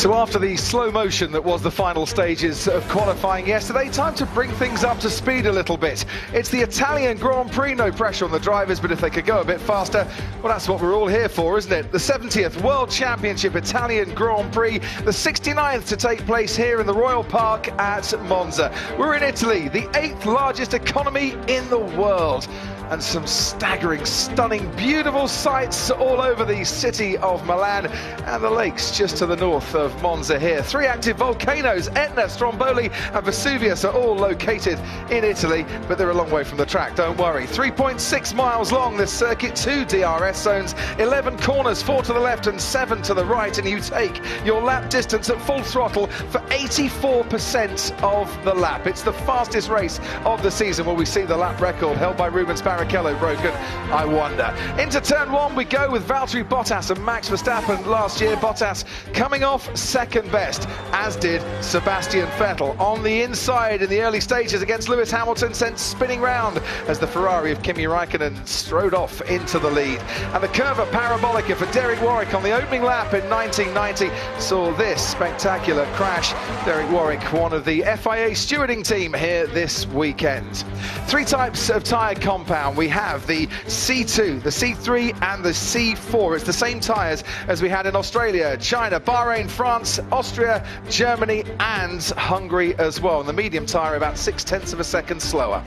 So after the slow motion that was the final stages of qualifying yesterday, time to bring things up to speed a little bit. It's the Italian Grand Prix, no pressure on the drivers, but if they could go a bit faster, well, that's what we're all here for, isn't it? The 70th World Championship Italian Grand Prix, the 69th to take place here in the Royal Park at Monza. We're in Italy, the 8th largest economy in the world. And some staggering, stunning, beautiful sights all over the city of Milan and the lakes just to the north of Monza here. 3 active volcanoes, Etna, Stromboli and Vesuvius, are all located in Italy, but they're a long way from the track, don't worry. 3.6 miles long, this circuit, 2 DRS zones, 11 corners, 4 to the left and 7 to the right, and you take your lap distance at full throttle for 84% of the lap. It's the fastest race of the season. Will we see the lap record held by Rubens Barrichello broken? I wonder. Into turn 1 we go with Valteri Bottas and Max Verstappen last year. Bottas coming off second best, as did Sebastian Vettel. On the inside in the early stages against Lewis Hamilton, sent spinning round as the Ferrari of Kimi Raikkonen strode off into the lead. And the Curva Parabolica for Derek Warwick on the opening lap in 1990 saw this spectacular crash. Derek Warwick, one of the FIA stewarding team here this weekend. 3 types of tyre compound. We have the C2, the C3 and the C4. It's the same tyres as we had in Australia, China, Bahrain, France, Austria, Germany and Hungary as well. And the medium tyre about 0.6 of a second slower.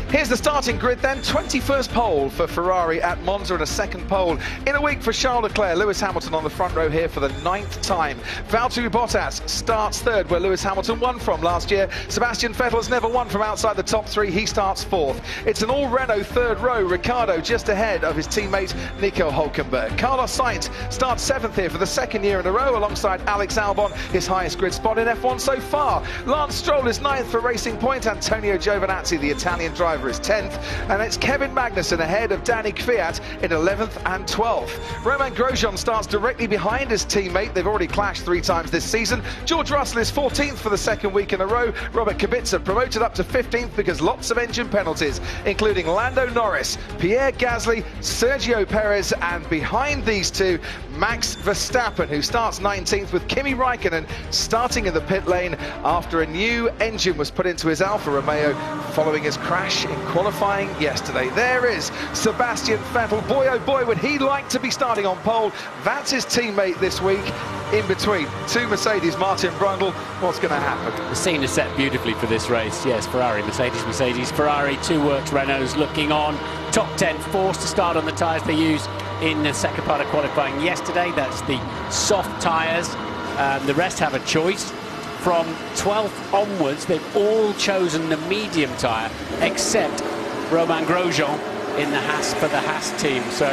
Here's the starting grid then. 21st pole for Ferrari at Monza and a 2nd pole in a week for Charles Leclerc. Lewis Hamilton on the front row here for the 9th time. Valtteri Bottas starts 3rd, where Lewis Hamilton won from last year. Sebastian Vettel has never won from outside the top 3. He starts 4th. It's an all-Renault 3rd row. Ricciardo just ahead of his teammate Nico Hülkenberg. Carlos Sainz starts 7th here for the 2nd year in a row alongside Alex Albon, his highest grid spot in F1 so far. Lance Stroll is 9th for Racing Point. Antonio Giovinazzi, the Italian driver, is 10th, and it's Kevin Magnussen ahead of Danny Kvyat in 11th and 12th. Romain Grosjean starts directly behind his teammate. They've already clashed 3 times this season. George Russell is 14th for the 2nd week in a row. Robert Kubica promoted up to 15th because lots of engine penalties, including Lando Norris, Pierre Gasly, Sergio Perez, and behind these 2, Max Verstappen, who starts 19th with Kimi Raikkonen starting in the pit lane after a new engine was put into his Alfa Romeo following his crash in qualifying yesterday. There is Sebastian Vettel. Boy oh boy, would he like to be starting on pole. That's his teammate this week. In between 2 Mercedes, Martin Brundle. What's going to happen? The scene is set beautifully for this race. Yes, Ferrari, Mercedes, Mercedes, Ferrari, 2 works, Renaults looking on. Top 10 forced to start on the tyres they used in the second part of qualifying yesterday. That's the soft tyres. The rest have a choice. From 12th onwards, they've all chosen the medium tyre, except Romain Grosjean in the Haas for the Haas team. So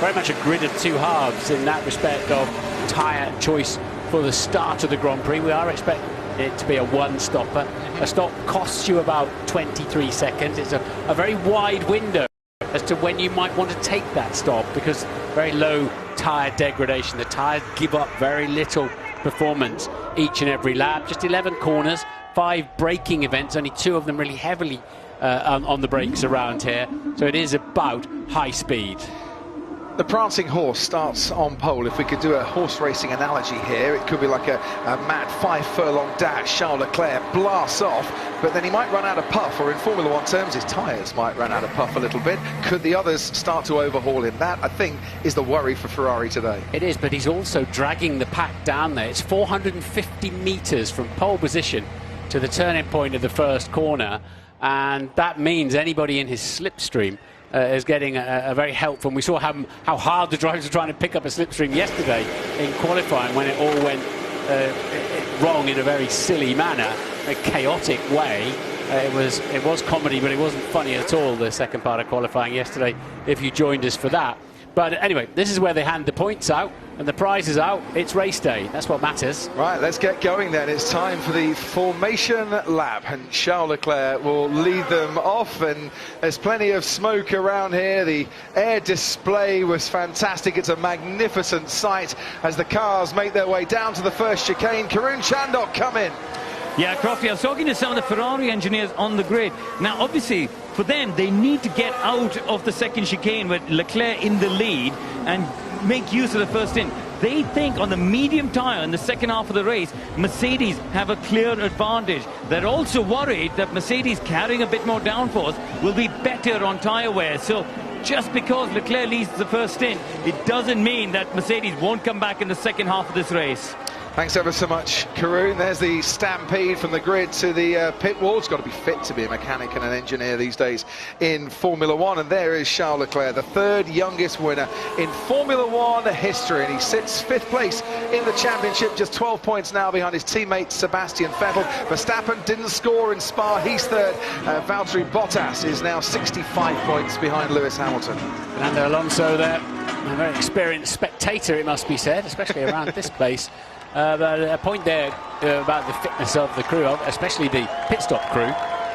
very much a grid of 2 halves in that respect of tyre choice for the start of the Grand Prix. We are expecting it to be a 1-stopper. A stop costs you about 23 seconds. It's a very wide window as to when you might want to take that stop, because very low tyre degradation. The tyres give up very little performance each and every lap. Just 11 corners, 5 braking events, only 2 of them really heavily on the brakes around here. So it is about high speed. The prancing horse starts on pole. If we could do a horse racing analogy here, it could be like a mad 5-furlong dash. Charles Leclerc blasts off, but then he might run out of puff, or in Formula 1 terms, his tyres might run out of puff a little bit. Could the others start to overhaul him? That, I think, is the worry for Ferrari today. It is, but he's also dragging the pack down there. It's 450 metres from pole position to the turning point of the first corner, and that means anybody in his slipstream is getting a very helpful. And we saw how hard the drivers were trying to pick up a slipstream yesterday in qualifying, when it all went wrong in a very silly manner, a chaotic way. It was comedy, but it wasn't funny at all, the second part of qualifying yesterday, if you joined us for that. But anyway, this is where they hand the points out and the prize is out. It's race day. That's what matters. Right, let's get going then. It's time for the formation lap, and Charles Leclerc will lead them off, and there's plenty of smoke around here. The air display was fantastic. It's a magnificent sight as the cars make their way down to the first chicane. Karun Chandok come in. Yeah, Crofty, I was talking to some of the Ferrari engineers on the grid. Now, obviously, for them, they need to get out of the second chicane with Leclerc in the lead and make use of the first stint. they think on the medium tyre in the second half of the race, Mercedes have a clear advantage. They're also worried that Mercedes carrying a bit more downforce will be better on tyre wear. So just because Leclerc leads the first stint, it doesn't mean that Mercedes won't come back in the second half of this race. Thanks ever so much, Karun. There's the stampede from the grid to the pit wall. It's got to be fit to be a mechanic and an engineer these days in Formula One. And there is Charles Leclerc, the third youngest winner in Formula One history. And he sits 5th place in the championship, just 12 points now behind his teammate Sebastian Vettel. Verstappen didn't score in Spa, he's third. Valteri Bottas is now 65 points behind Lewis Hamilton. Fernando Alonso there, a very experienced spectator, it must be said, especially around this place. But a point there about the fitness of the crew, especially the pit stop crew,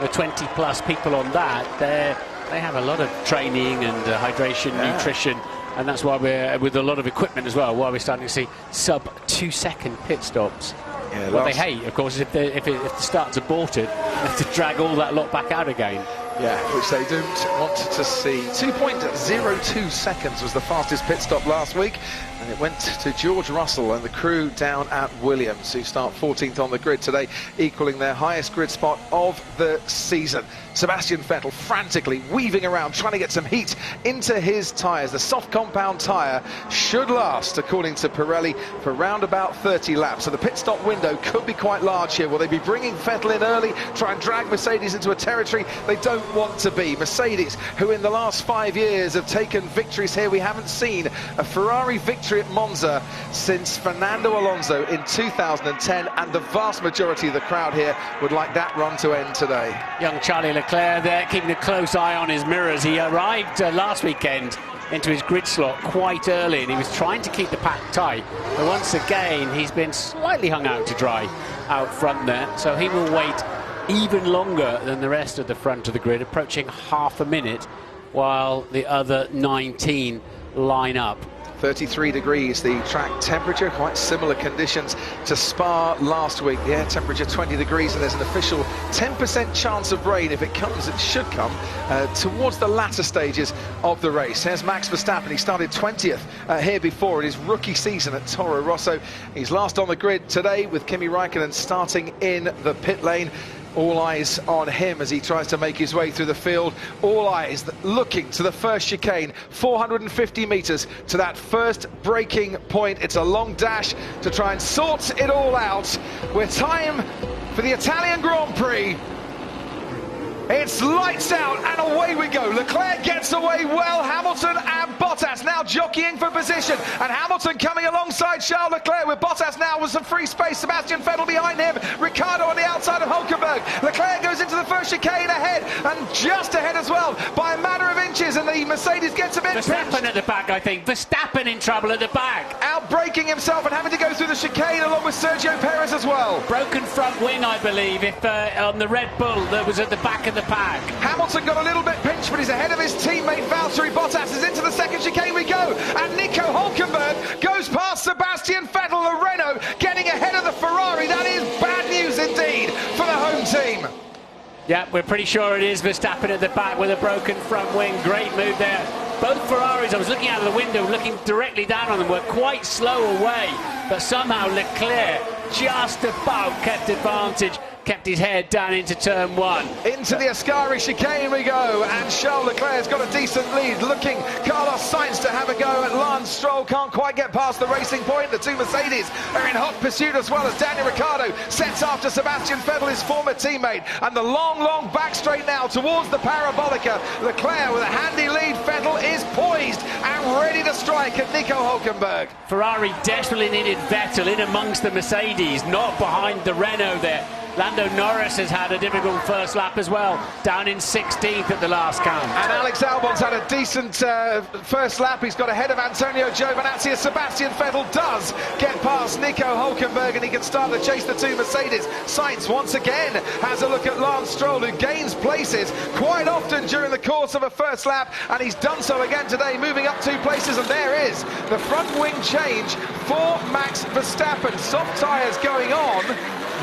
the 20+ people on that. They have a lot of training and hydration, nutrition, and that's why we're, with a lot of equipment as well, why we're starting to see sub-2-second pit stops. Yeah, what they hate, of course, is if the start's aborted, they have to drag all that lot back out again. Yeah, which they don't want to see. 2.02 seconds was the fastest pit stop last week, and it went to George Russell and the crew down at Williams, who start 14th on the grid today, equaling their highest grid spot of the season. Sebastian Vettel frantically weaving around, trying to get some heat into his tyres. The soft compound tyre should last, according to Pirelli, for around about 30 laps. So the pit stop window could be quite large here. Will they be bringing Vettel in early, try and drag Mercedes into a territory they don't want to be? Mercedes, who in the last 5 years have taken victories here. We haven't seen a Ferrari victory at Monza since Fernando Alonso in 2010, and the vast majority of the crowd here would like that run to end today. Young Charlie Leclerc there, keeping a close eye on his mirrors. He arrived last weekend into his grid slot quite early, and he was trying to keep the pack tight, but once again he's been slightly hung out to dry out front there, so he will wait even longer than the rest of the front of the grid, approaching half a minute, while the other 19 line up. 33 degrees the track temperature, quite similar conditions to Spa last week. The air temperature 20 degrees, and there's an official 10% chance of rain. If it comes, it should come towards the latter stages of the race. Here's Max Verstappen. He started 20th here before in his rookie season at Toro Rosso. He's last on the grid today, with Kimi Räikkönen starting in the pit lane. All eyes on him as he tries to make his way through the field. All eyes looking to the first chicane, 450 metres to that first braking point. It's a long dash to try and sort it all out. We're time for the Italian Grand Prix. It's lights out and away we go. Leclerc gets away well. Hamilton and Bottas now jockeying for position, and Hamilton coming alongside Charles Leclerc, with Bottas now with some free space. Sebastian Vettel behind him, Ricciardo on the outside of Hülkenberg. Leclerc goes into the first chicane ahead, and just ahead as well by a matter of inches, and the Mercedes gets a bit Verstappen at the back, I think. Verstappen in trouble at the back. Out braking himself and having to go through the chicane along with Sergio Perez as well. Broken front wing, I believe, if on the Red Bull that was at the back of the pack. Hamilton got a little bit pinched, but he's ahead of his teammate Valtteri Bottas. Is into the second chicane we go, and Nico Hülkenberg goes past Sebastian Vettel, the Renault, getting ahead of the Ferrari. That is bad news indeed for the home team. Yeah, we're pretty sure it is Verstappen at the back with a broken front wing. Great move there. Both Ferraris, I was looking out of the window, looking directly down on them, were quite slow away, but somehow Leclerc just about kept advantage, kept his head down into turn one. Into the Ascari chicane we go, and Charles Leclerc's got a decent lead, looking Carlos Sainz to have a go at Lance Stroll. Can't quite get past the racing point. The two Mercedes are in hot pursuit, as well as Daniel Ricciardo sets after Sebastian Vettel, his former teammate, and the long back straight now towards the Parabolica. Leclerc with a handy lead. Vettel is poised and ready to strike at Nico Hülkenberg. Ferrari desperately needed Vettel in amongst the Mercedes, not behind the Renault there. Lando Norris has had a difficult first lap as well, down in 16th at the last count. And Alex Albon's had a decent first lap. He's got ahead of Antonio Giovinazzi as Sebastian Vettel does get past Nico Hülkenberg, and he can start to chase the two Mercedes. Sainz once again has a look at Lance Stroll, who gains places quite often during the course of a first lap, and he's done so again today, moving up 2 places. And there is the front wing change for Max Verstappen. Soft tyres going on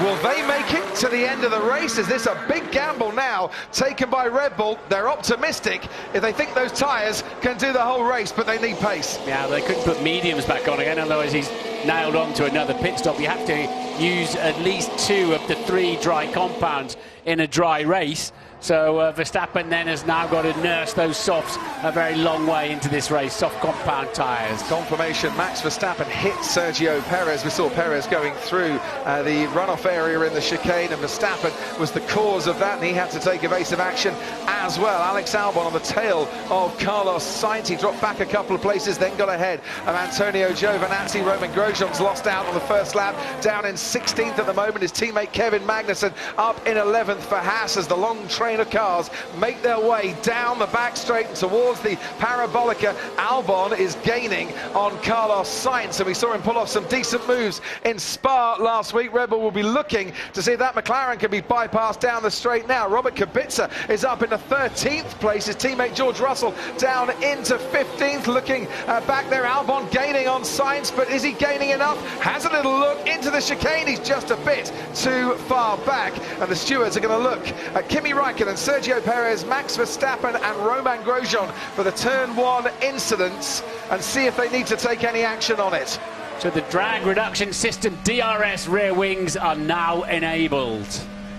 Will they make it to the end of the race? Is this a big gamble now taken by Red Bull? They're optimistic if they think those tyres can do the whole race, but they need pace. Yeah, they couldn't put mediums back on again, otherwise he's nailed on to another pit stop. You have to use at least 2 of the 3 dry compounds in a dry race. So Verstappen then has now got to nurse those softs a very long way into this race, soft compound tyres. Confirmation, Max Verstappen hit Sergio Perez. We saw Perez going through the runoff area in the chicane, and Verstappen was the cause of that, and he had to take evasive action as well. Alex Albon on the tail of Carlos Sainz. He dropped back a couple of places, then got ahead of Antonio Giovinazzi. Roman Grosjean's lost out on the first lap, down in 16th at the moment. His teammate Kevin Magnussen up in 11th for Haas as the long train of cars make their way down the back straight and towards the Parabolica. Albon is gaining on Carlos Sainz, and we saw him pull off some decent moves in Spa last week. Red Bull will be looking to see if that McLaren can be bypassed down the straight now. Robert Kubica is up in the 13th place. His teammate George Russell down into 15th. Looking back there, Albon gaining on Sainz, but is he gaining enough? Has a little look into the chicane. He's just a bit too far back, and the stewards are going to look at Kimi Räikkönen, Sergio Perez, Max Verstappen and Roman Grosjean for the turn 1 incidents and see if they need to take any action on it. So the drag reduction system DRS rear wings are now enabled.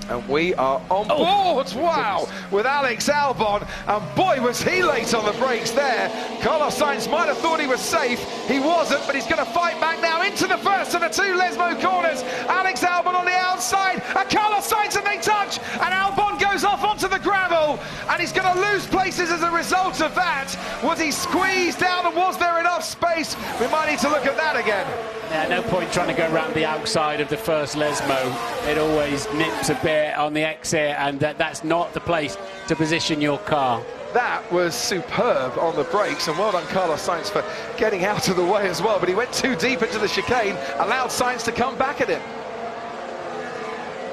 And we are on board, wow, with Alex Albon, and boy was he late on the brakes there. Carlos Sainz might have thought he was safe, he wasn't, but he's going to fight back now into the first of the 2 Lesmo corners. Alex Albon on the outside, and Carlos Sainz, and they touch, and Albon goes off onto the gravel, and he's going to lose places as a result of that. Was he squeezed out, and was there enough space? We might need to look at that again. Yeah, no point trying to go around the outside of the first Lesmo. It always nips a bit on the exit, and that's not the place to position your car. That was superb on the brakes, and well done Carlos Sainz for getting out of the way as well, but he went too deep into the chicane, allowed Sainz to come back at him.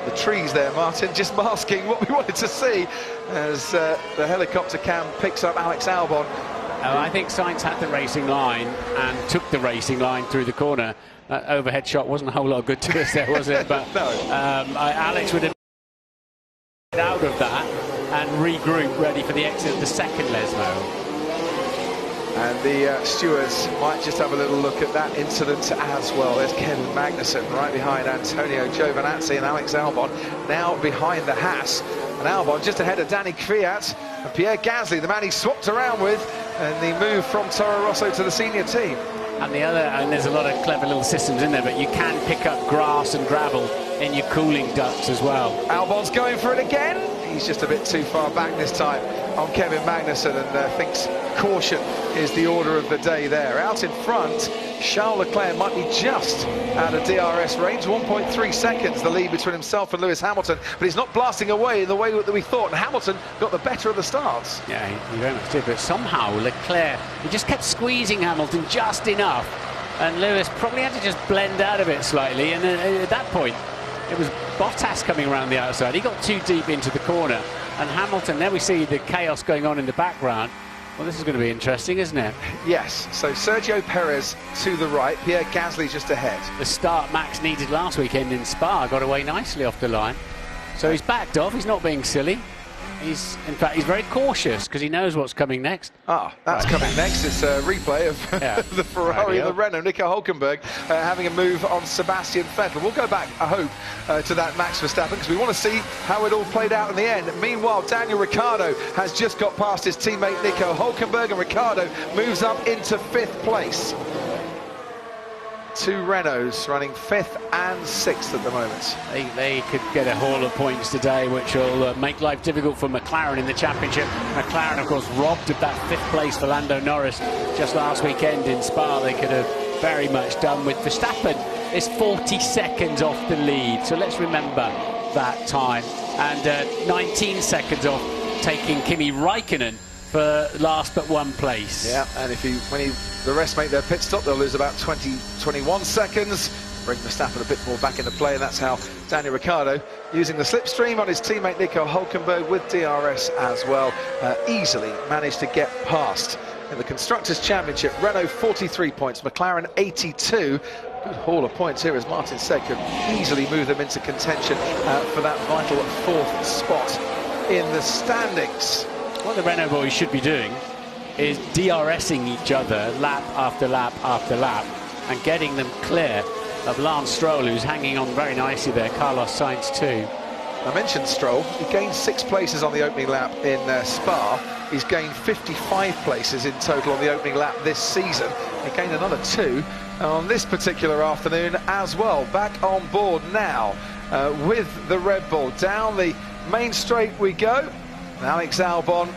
The trees there, Martin, just masking what we wanted to see as the helicopter cam picks up Alex Albon. I think Sainz had the racing line and took the racing line through the corner. Overhead shot wasn't a whole lot of good to us there, was it? But no. Alex would have been out of that and regroup ready for the exit of the second Lesmo. And the stewards might just have a little look at that incident as well. There's Kevin Magnussen right behind Antonio Giovinazzi, and Alex Albon now behind the Haas. And Albon just ahead of Danny Kvyat and Pierre Gasly, the man he swapped around with, and the move from Toro Rosso to the senior team. And there's a lot of clever little systems in there, but you can pick up grass and gravel in your cooling ducts as well. Albon's going for it again. He's just a bit too far back this time on Kevin Magnussen, and thinks caution is the order of the day there. Out in front, Charles Leclerc might be just out of DRS range, 1.3 seconds the lead between himself and Lewis Hamilton, but he's not blasting away in the way that we thought, and Hamilton got the better of the starts. Yeah, he very much did, but somehow Leclerc, he just kept squeezing Hamilton just enough, and Lewis probably had to just blend out of it slightly, and at that point it was Bottas coming around the outside. He got too deep into the corner, and Hamilton, there we see the chaos going on in the background. Well, this is going to be interesting, isn't it? Yes, so Sergio Perez to the right, Pierre Gasly just ahead. The start Max needed last weekend in Spa got away nicely off the line. So he's backed off, he's not being silly. In fact, he's very cautious because he knows what's coming next. That's coming next. It's a replay of the Ferrari and the Renault. Nico Hülkenberg having a move on Sebastian Vettel. We'll go back, I hope, to that Max Verstappen because we want to see how it all played out in the end. Meanwhile, Daniel Ricciardo has just got past his teammate Nico Hülkenberg, and Ricciardo moves up into 5th place. 2 Renaults running 5th and 6th at the moment. They could get a haul of points today, which will make life difficult for McLaren in the championship. McLaren, of course, robbed of that 5th place for Lando Norris just last weekend in Spa. They could have very much done with. Verstappen is 40 seconds off the lead, so let's remember that time. And 19 seconds off taking Kimi Räikkönen for last but 1 place. Yeah, and when the rest make their pit stop, they'll lose about 21 seconds, bring Verstappen a bit more back into play, and that's how Daniel Ricciardo, using the slipstream on his teammate Nico Hülkenberg with DRS as well, easily managed to get past. In the Constructors' Championship, Renault 43 points, McLaren 82, Good haul of points here, as Martin said, could easily move them into contention for that vital 4th spot in the standings. What the Renault boys should be doing is DRSing each other lap after lap after lap and getting them clear of Lance Stroll, who's hanging on very nicely there, Carlos Sainz too. I mentioned Stroll. He gained 6 places on the opening lap in Spa. He's gained 55 places in total on the opening lap this season. He gained another 2 on this particular afternoon as well. Back on board now with the Red Bull. Down the main straight we go. Alex Albon,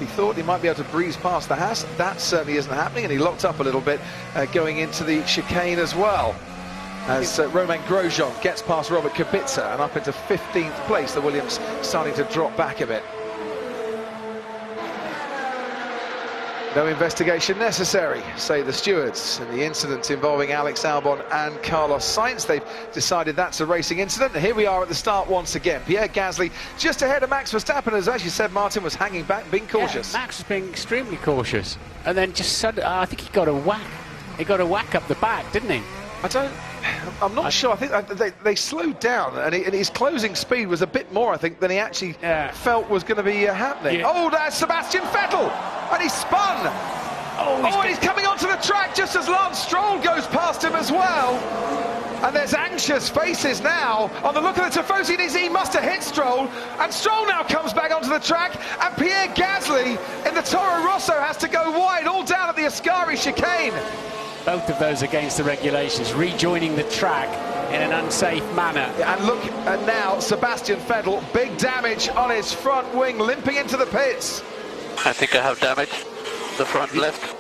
he thought he might be able to breeze past the Haas. That certainly isn't happening, and he locked up a little bit going into the chicane as well. As Romain Grosjean gets past Robert Kubica and up into 15th place, the Williams starting to drop back a bit. No investigation necessary, say the stewards, in the incident involving Alex Albon and Carlos Sainz. They've decided that's a racing incident, and here we are at the start once again. Pierre Gasly just ahead of Max Verstappen, as you said, Martin, was hanging back, being cautious. Yeah, Max was being extremely cautious, and then just suddenly, I think he got a whack. He got a whack up the back, didn't he? I'm not sure. I think they slowed down, and his closing speed was a bit more, I think, than he actually felt was going to be happening. Yeah. Oh, that's Sebastian Vettel, and he spun. And he's coming onto the track just as Lance Stroll goes past him as well. And there's anxious faces now on the look of the Tifosi. He must have hit Stroll, and Stroll now comes back onto the track, and Pierre Gasly in the Toro Rosso has to go wide, all down at the Ascari chicane. Both of those against the regulations, rejoining the track in an unsafe manner. And look at now, Sebastian Vettel, big damage on his front wing, limping into the pits. I think I have damage, the front left.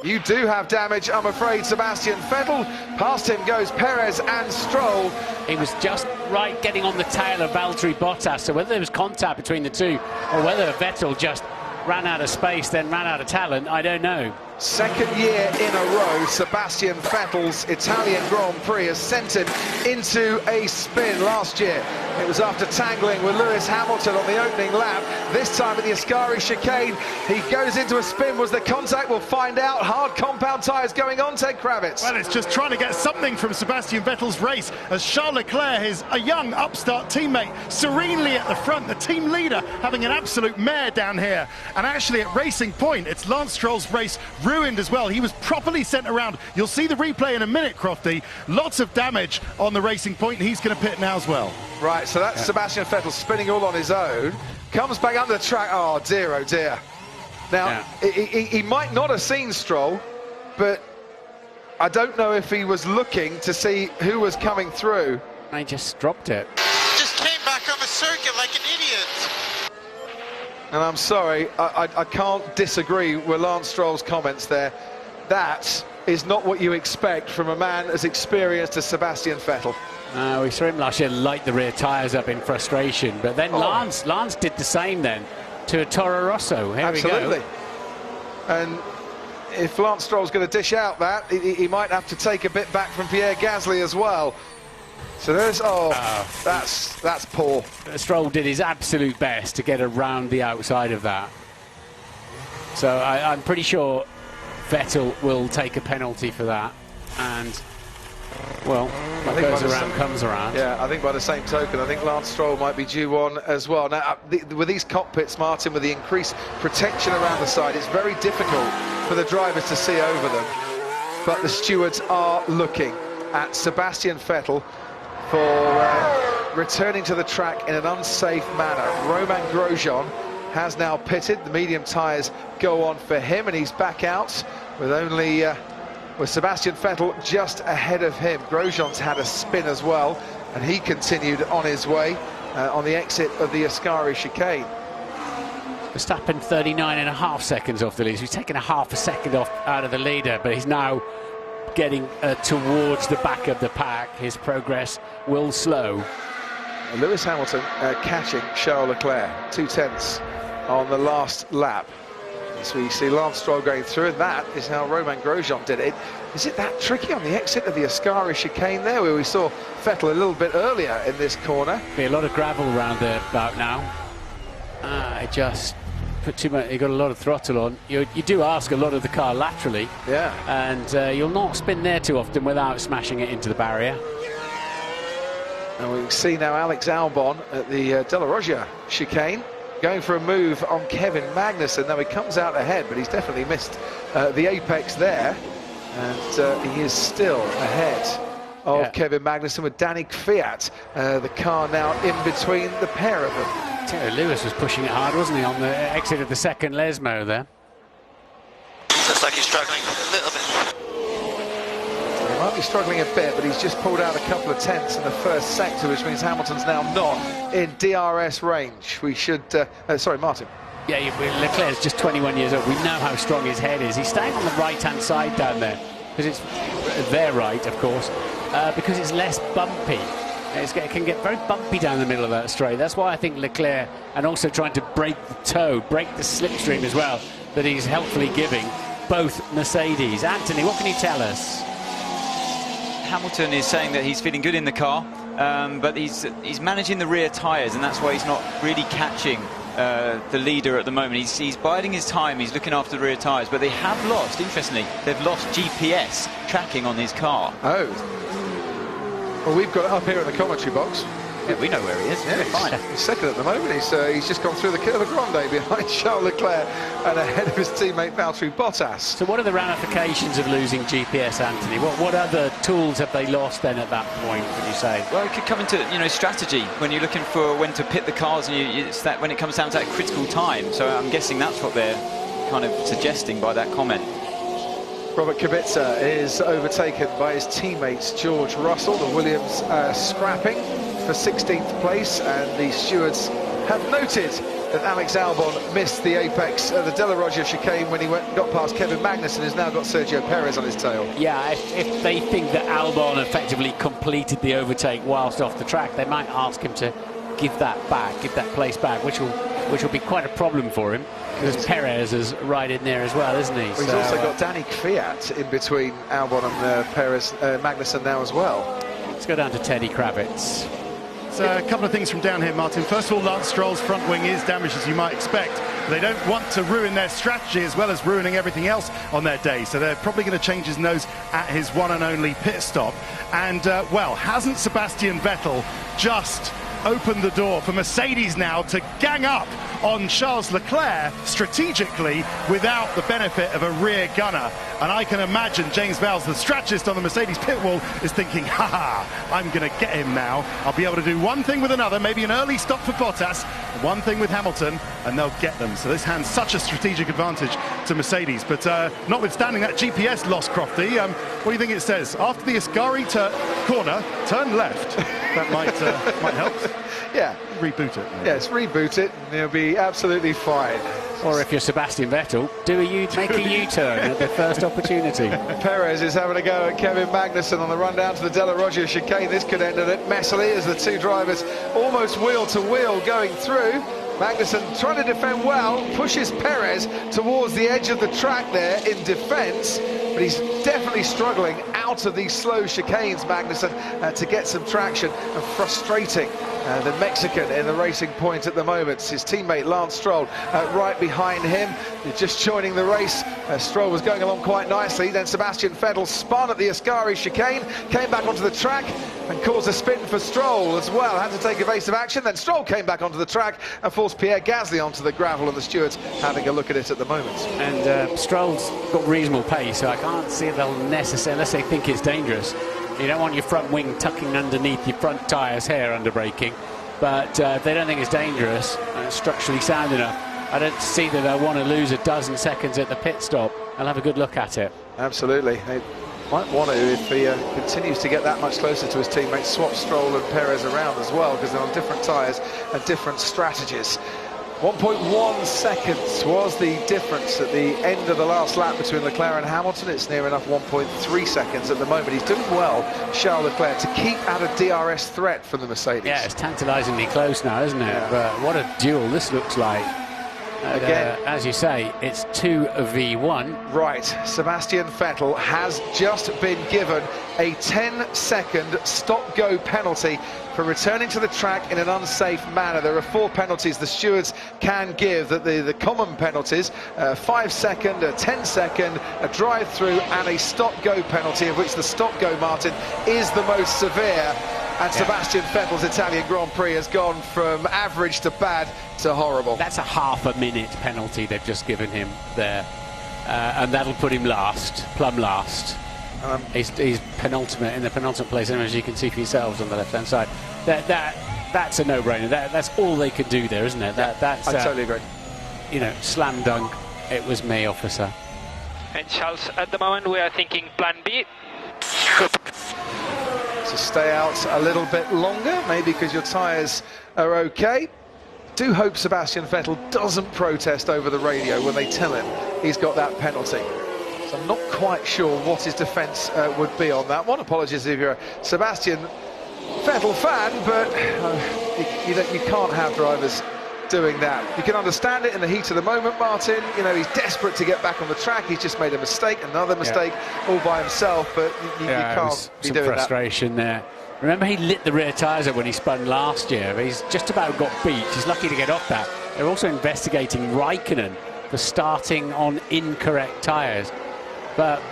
You do have damage, I'm afraid, Sebastian Vettel. Past him goes Perez and Stroll. He was just right getting on the tail of Valteri Bottas, so whether there was contact between the two or whether Vettel just ran out of space, then ran out of talent, I don't know. Second year in a row, Sebastian Vettel's Italian Grand Prix has sent him into a spin. Last year, it was after tangling with Lewis Hamilton on the opening lap. This time at the Ascari chicane, he goes into a spin. Was there contact? We'll find out. Hard compound tyres going on, Ted Kravitz. Well, it's just trying to get something from Sebastian Vettel's race as Charles Leclerc, a young upstart teammate, serenely at the front, the team leader, having an absolute mare down here. And actually at Racing Point, it's Lance Stroll's race ruined as well. He was properly sent around. You'll see the replay in a minute, Crofty. Lots of damage on the Racing Point, and he's going to pit now as well. Right, so that's Sebastian Vettel spinning all on his own. Comes back under the track. Oh, dear, oh, dear. Now, he might not have seen Stroll, but I don't know if he was looking to see who was coming through. I just dropped it. Just came back on the circuit like an idiot. And I'm sorry, I can't disagree with Lance Stroll's comments there. That is not what you expect from a man as experienced as Sebastian Vettel. We saw him last year light the rear tyres up in frustration, but then Lance did the same then to a Toro Rosso. Here Absolutely. we go. And if Lance Stroll's going to dish out that, he might have to take a bit back from Pierre Gasly as well. So there's, that's poor. Stroll did his absolute best to get around the outside of that. So I'm pretty sure Vettel will take a penalty for that. And, well, what goes around comes around. Yeah, I think by the same token, I think Lance Stroll might be due one as well. Now, with these cockpits, Martin, with the increased protection around the side, it's very difficult for the drivers to see over them. But the stewards are looking at Sebastian Vettel for returning to the track in an unsafe manner. Romain Grosjean has now pitted. The medium tyres go on for him, and he's back out with only with Sebastian Vettel just ahead of him. Grosjean's had a spin as well, and he continued on his way on the exit of the Ascari chicane. Verstappen 39.5 seconds off the lead. He's taken a half a second off out of the leader, but he's now getting towards the back of the pack. His progress will slow. Lewis Hamilton catching Charles Leclerc 2/10 on the last lap. So we see Lance Stroll going through, and that is how Romain Grosjean did it. Is it that tricky on the exit of the Ascari chicane there, where we saw Vettel a little bit earlier in this corner? Be a lot of gravel around there about now. put too much. You've got a lot of throttle on. You do ask a lot of the car laterally. Yeah. And you'll not spin there too often without smashing it into the barrier. And we can see now Alex Albon at the De La Roggia chicane, going for a move on Kevin Magnussen. Now he comes out ahead, but he's definitely missed the apex there. And he is still ahead of Kevin Magnussen with Danny Kvyat, the car now in between the pair of them. Terry Lewis was pushing it hard, wasn't he, on the exit of the second Lesmo there? Looks like he's struggling a little bit. He might be struggling a bit, but he's just pulled out a couple of tenths in the first sector, which means Hamilton's now not in DRS range. We should... sorry, Martin. Yeah, Leclerc's just 21 years old. We know how strong his head is. He's staying on the right-hand side down there, because it's their right, of course, because it's less bumpy. It can get very bumpy down the middle of that straight. That's why I think Leclerc, and also trying to break the toe, break the slipstream as well, that he's helpfully giving both Mercedes. Anthony, what can you tell us? Hamilton is saying that he's feeling good in the car, but he's managing the rear tyres, and that's why he's not really catching the leader at the moment. He's biding his time, he's looking after the rear tyres, but they have lost, interestingly, they've lost GPS tracking on his car. Oh. Well, we've got it up here in the commentary box. Yeah, we know where he is. Yeah, he's second at the moment. He's just gone through the Curve Grande behind Charles Leclerc and ahead of his teammate Valtteri Bottas. So what are the ramifications of losing GPS, Anthony? What other tools have they lost then at that point, would you say? Well, it could come into strategy when you're looking for when to pit the cars, and it's that when it comes down to that critical time. So I'm guessing that's what they're kind of suggesting by that comment. Robert Kubica is overtaken by his teammates George Russell. The Williams scrapping for 16th place, and the stewards have noted that Alex Albon missed the apex at the De La Roggia chicane when he got past Kevin Magnussen, who's now got Sergio Perez on his tail. Yeah, if they think that Albon effectively completed the overtake whilst off the track, they might ask him to give that place back, which will be quite a problem for him, because Perez is right in there as well, isn't he? Well, he's also got Danny Kvyat in between Albon and Magnussen now as well. Let's go down to Teddy Kravitz. So a couple of things from down here, Martin. First of all, Lance Stroll's front wing is damaged, as you might expect. They don't want to ruin their strategy as well as ruining everything else on their day, so they're probably going to change his nose at his one and only pit stop. And, well, hasn't Sebastian Vettel just opened the door for Mercedes now to gang up on Charles Leclerc strategically without the benefit of a rear gunner? And I can imagine James Vowles, the strategist on the Mercedes pit wall, is thinking, haha, I'm going to get him now. I'll be able to do one thing with another, maybe an early stop for Bottas, one thing with Hamilton, and they'll get them. So this hands such a strategic advantage to Mercedes. But notwithstanding that GPS loss, Crofty, what do you think it says? After the Ascari corner, turn left. That might help. Yeah. Reboot it. Yes, reboot it, and he'll be absolutely fine. Or if you're Sebastian Vettel, make a U-turn at the first opportunity. Perez is having a go at Kevin Magnussen on the run down to the De La Roggia chicane. This could end a bit messily as the two drivers almost wheel to wheel going through. Magnussen trying to defend well, pushes Perez towards the edge of the track there in defence, but he's definitely struggling out of these slow chicanes, Magnussen, to get some traction, and frustrating the Mexican in the racing point at the moment. His teammate Lance Stroll right behind him. They're just joining the race. Stroll was going along quite nicely, then Sebastian Vettel spun at the Ascari chicane, came back onto the track and caused a spin for Stroll as well. Had to take evasive action, then Stroll came back onto the track and forced Pierre Gasly onto the gravel, and the stewards having a look at it at the moment. And Stroll's got reasonable pace, so I can't see they'll necessarily, unless they think it's dangerous. You don't want your front wing tucking underneath your front tyres here under braking, but they don't think it's dangerous and it's structurally sound enough. I don't see that they'll want to lose a dozen seconds at the pit stop. I'll have a good look at it. Absolutely. They might want to, if he continues to get that much closer to his teammates, swap Stroll and Perez around as well, because they're on different tyres and different strategies. 1.1 seconds was the difference at the end of the last lap between Leclerc and Hamilton. It's near enough 1.3 seconds at the moment. He's doing well, Charles Leclerc, to keep out of DRS threat from the Mercedes. Yeah, it's tantalisingly close now, isn't it? Yeah. But what a duel this looks like. Again, as you say, it's 2v1. Right, Sebastian Vettel has just been given a 10-second stop-go penalty for returning to the track in an unsafe manner. There are 4 penalties the stewards can give, that the common penalties, 5-second, a 10-second, a drive-through and a stop-go penalty, of which the stop-go, Martin, is the most severe. And Sebastian Vettel's Italian Grand Prix has gone from average to bad to horrible. That's a half-a-minute penalty they've just given him there. And that'll put him last, plumb last. He's penultimate, in the penultimate place, as you can see for yourselves on the left-hand side. That's a no-brainer. That's all they could do there, isn't it? That's I totally agree. You know, slam dunk. It was me, officer. And Charles, at the moment we are thinking plan B. To stay out a little bit longer, maybe because your tyres are okay. Do hope Sebastian Vettel doesn't protest over the radio when they tell him he's got that penalty. So I'm not quite sure what his defence would be on that one. Apologies if you're a Sebastian Vettel fan, but you can't have drivers doing that. You can understand it in the heat of the moment, Martin. You know, he's desperate to get back on the track. He's just made a mistake, another mistake, all by himself, but you can't be doing that. Frustration there. Remember, he lit the rear tyres up when he spun last year. He's just about got beat. He's lucky to get off that. They're also investigating Raikkonen for starting on incorrect tyres. But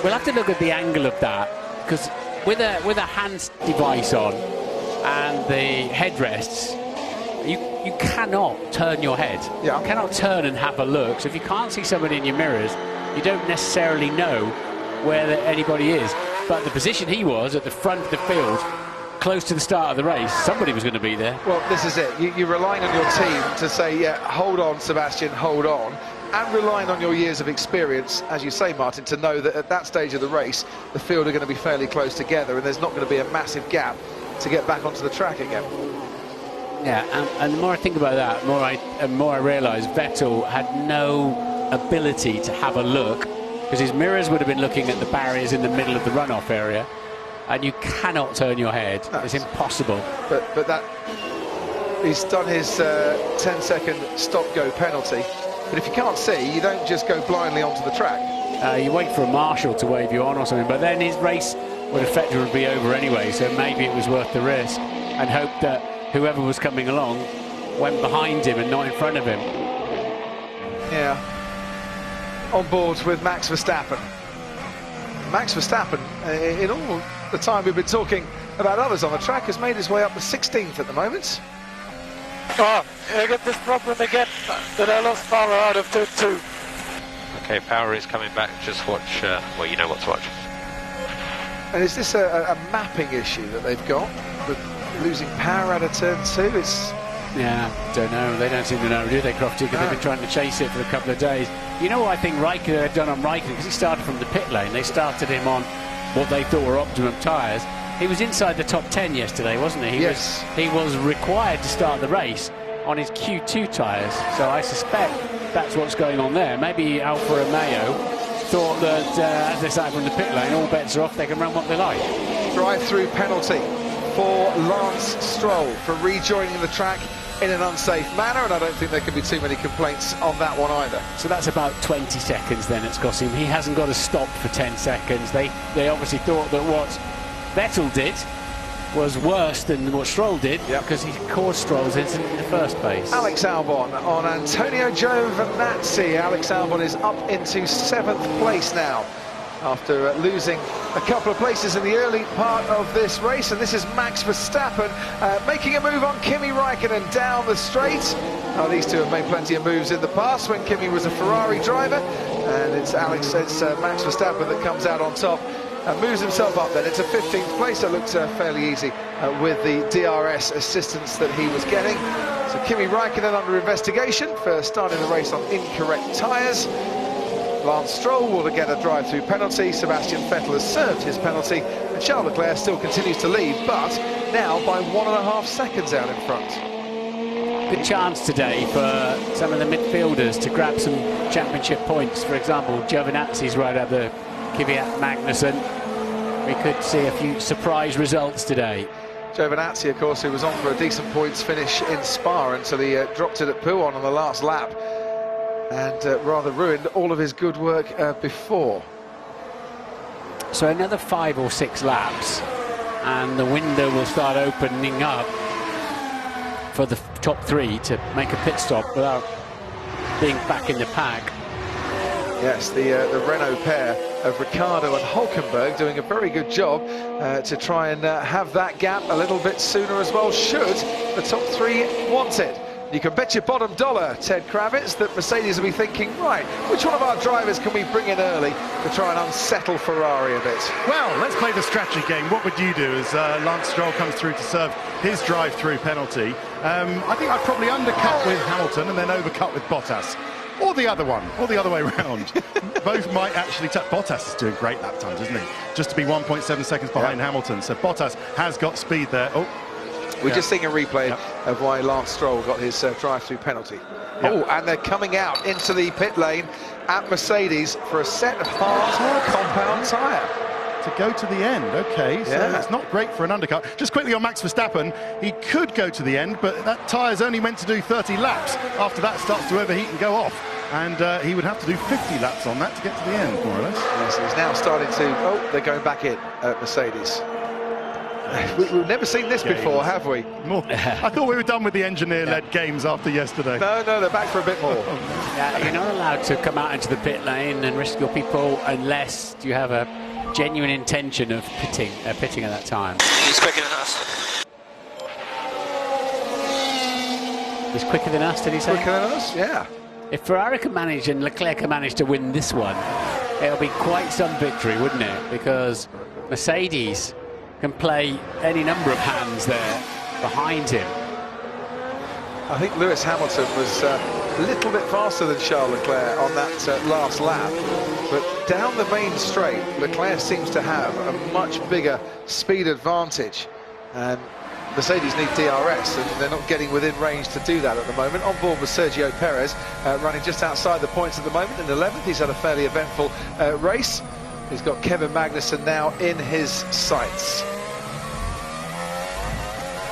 we'll have to look at the angle of that, because with a hand device on and the headrests, you cannot turn your head. Yeah. You cannot turn and have a look. So if you can't see somebody in your mirrors, you don't necessarily know where anybody is. But the position he was at the front of the field, close to the start of the race, somebody was going to be there. Well, this is it. You're relying on your team to say, yeah, hold on, Sebastian, hold on. And relying on your years of experience, as you say, Martin, to know that at that stage of the race, the field are going to be fairly close together and there's not going to be a massive gap to get back onto the track again. Yeah, and the more I think about that, the more I realise Vettel had no ability to have a look, because his mirrors would have been looking at the barriers in the middle of the runoff area, and you cannot turn your head. No, it's impossible. But that he's done his 10-second stop-go penalty. But if you can't see, you don't just go blindly onto the track. You wait for a marshal to wave you on or something, but then his race would effectively be over anyway, so maybe it was worth the risk, and hope that whoever was coming along went behind him and not in front of him. Yeah. On board with Max Verstappen. Max Verstappen, in all the time we've been talking about others on the track, has made his way up to 16th at the moment. Oh, I get this problem again, that I lost power out of turn 2. Okay, power is coming back. Just watch, well, you know what to watch. And is this a mapping issue that they've got with losing power out of turn 2? Yeah, don't know. They don't seem to know, do they, Crofty? Because they've been trying to chase it for a couple of days. You know what I think Raikkonen had done on Raikkonen? Because he started from the pit lane. They started him on what they thought were optimum tyres. He was inside the top 10 yesterday, wasn't he? Yes. He was required to start the race on his Q2 tyres. So I suspect that's what's going on there. Maybe Alfa Romeo thought that as they started from the pit lane, all bets are off. They can run what they like. Drive-through penalty for Lance Stroll for rejoining the track in an unsafe manner, and I don't think there could be too many complaints on that one either. So that's about 20 seconds then it's cost him. He hasn't got to stop for 10 seconds. They obviously thought that what Vettel did was worse than what Stroll did, because he caused Stroll's incident in the first place. Alex Albon on Antonio Giovinazzi. Alex Albon is up into 7th place now after losing a couple of places in the early part of this race, and this is Max Verstappen making a move on Kimi Raikkonen down the straight. These two have made plenty of moves in the past when Kimi was a Ferrari driver, and it's Max Verstappen that comes out on top and moves himself up then into 15th place. It looked fairly easy with the DRS assistance that he was getting. So Kimi Raikkonen under investigation for starting the race on incorrect tyres. Lance Stroll will get a drive-through penalty. Sebastian Vettel has served his penalty, and Charles Leclerc still continues to lead, but now by 1.5 seconds out in front. Good chance today for some of the midfielders to grab some championship points. For example, Giovinazzi's right up there, Kvyat Magnussen. We could see a few surprise results today. Giovinazzi, of course, who was on for a decent points finish in Spa until he dropped it at Pouon on the last lap and rather ruined all of his good work before. So another 5 or 6 laps and the window will start opening up for the top 3 to make a pit stop without being back in the pack. Yes, the Renault pair of Ricciardo and Hulkenberg doing a very good job to try and have that gap a little bit sooner as well, should the top 3 want it. You can bet your bottom dollar, Ted Kravitz, that Mercedes will be thinking, right, which one of our drivers can we bring in early to try and unsettle Ferrari a bit? Well, let's play the strategy game. What would you do as Lance Stroll comes through to serve his drive-through penalty? I think I'd probably undercut with Hamilton and then overcut with Bottas. Or the other one, or the other way around. Both might actually Bottas is doing great lap times, isn't he? Just to be 1.7 seconds behind Hamilton. So Bottas has got speed there. Oh, we're just seeing a replay of why Lance Stroll got his drive-through penalty. Oh, and they're coming out into the pit lane at Mercedes for a set of hard compound tyre. To go to the end, okay, so it's not great for an undercut. Just quickly on Max Verstappen, he could go to the end, but that tyre's only meant to do 30 laps. After that starts to overheat and go off, and he would have to do 50 laps on that to get to the end, more or less. Yes, he's now starting to, they're going back in at Mercedes. We've never seen this before, have we? I thought we were done with the engineer-led games after yesterday. No, they're back for a bit more. Yeah, you're not allowed to come out into the pit lane and risk your people unless you have a genuine intention of pitting at that time. He's quicker than us. He's quicker than us, did he say? Quicker than us, yeah. If Ferrari can manage and Leclerc can manage to win this one, it'll be quite some victory, wouldn't it? Because Mercedes can play any number of hands there behind him. I think Lewis Hamilton was a little bit faster than Charles Leclerc on that last lap, but down the main straight, Leclerc seems to have a much bigger speed advantage. And Mercedes need DRS, and they're not getting within range to do that at the moment. On board with Sergio Perez, running just outside the points at the moment in 11th. He's had a fairly eventful race. He's got Kevin Magnussen now in his sights.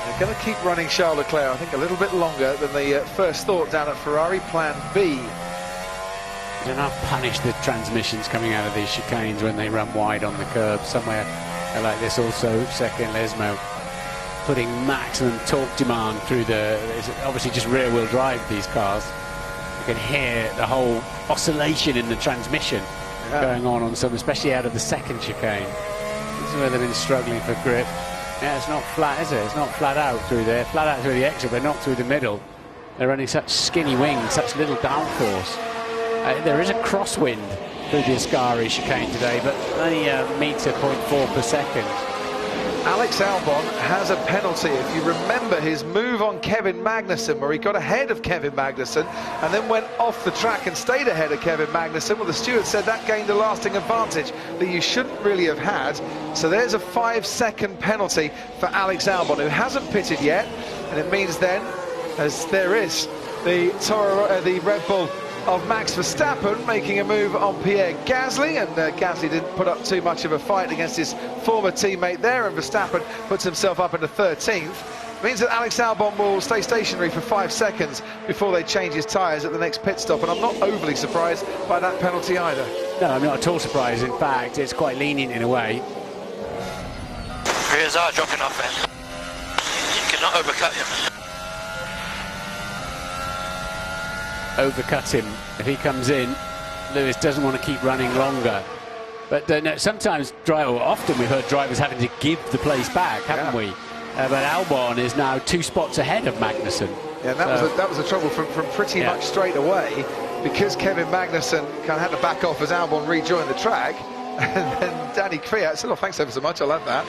They're going to keep running Charles Leclerc, I think, a little bit longer than they first thought down at Ferrari. Plan B. You don't have to punish the transmissions coming out of these chicanes when they run wide on the curb. Somewhere like this also, second Lesmo putting maximum torque demand through it's obviously just rear-wheel drive, these cars. You can hear the whole oscillation in the transmission going on some, especially out of the second chicane. This is where they've been struggling for grip. Yeah, it's not flat, is it? It's not flat out through there. Flat out through the exit, but not through the middle. They're running such skinny wings, such little downforce. There is a crosswind through the Ascari chicane today, but only a metre 0.4 per second. Alex Albon has a penalty. If you remember his move on Kevin Magnussen, where he got ahead of Kevin Magnussen and then went off the track and stayed ahead of Kevin Magnussen, well, the steward said that gained a lasting advantage that you shouldn't really have had. So there's a 5-second penalty for Alex Albon, who hasn't pitted yet, and it means then, as there is the Red Bull of Max Verstappen making a move on Pierre Gasly, and Gasly didn't put up too much of a fight against his former teammate there, and Verstappen puts himself up into 13th. Means that Alex Albon will stay stationary for 5 seconds before they change his tyres at the next pit stop, and I'm not overly surprised by that penalty either. No, I'm not at all surprised. In fact, it's quite lenient in a way. Rears are dropping off, man. You cannot overcut him. Overcut him if he comes in. Lewis doesn't want to keep running longer, but no, sometimes often we've heard drivers having to give the place back, haven't we? But Albon is now 2 spots ahead of Magnussen. Yeah, that was the trouble from pretty much straight away, because Kevin Magnussen kind of had to back off as Albon rejoined the track, and then Danny Kvyat said, "Oh, thanks ever so much, I'll have that,"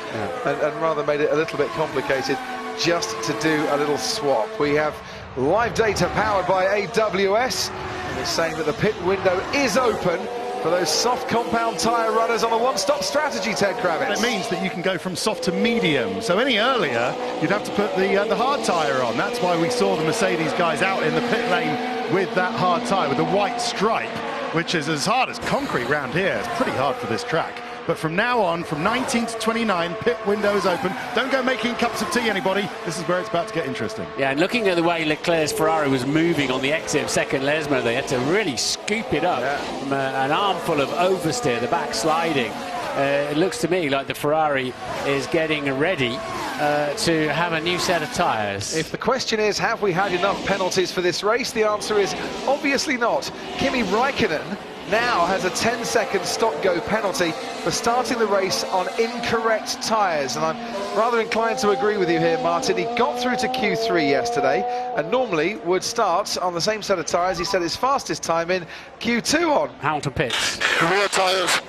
and rather made it a little bit complicated just to do a little swap. We have live data powered by AWS, and it's saying that the pit window is open for those soft compound tyre runners on a one-stop strategy, Ted Kravitz. It means that you can go from soft to medium. So any earlier, you'd have to put the hard tyre on. That's why we saw the Mercedes guys out in the pit lane with that hard tyre, with the white stripe, which is as hard as concrete round here. It's pretty hard for this track. But from now on, from 19 to 29, pit window is open. Don't go making cups of tea, anybody. This is where it's about to get interesting. Yeah, and looking at the way Leclerc's Ferrari was moving on the exit of second Lesmo, they had to really scoop it up from an armful of oversteer, the back sliding. It looks to me like the Ferrari is getting ready to have a new set of tyres. If the question is, have we had enough penalties for this race, the answer is obviously not. Kimi Raikkonen now has a 10-second stop-go penalty for starting the race on incorrect tyres, and I'm rather inclined to agree with you here, Martin. He got through to Q3 yesterday and normally would start on the same set of tyres. He said his fastest time in Q2 on. Hamilton pits. Rear tyres.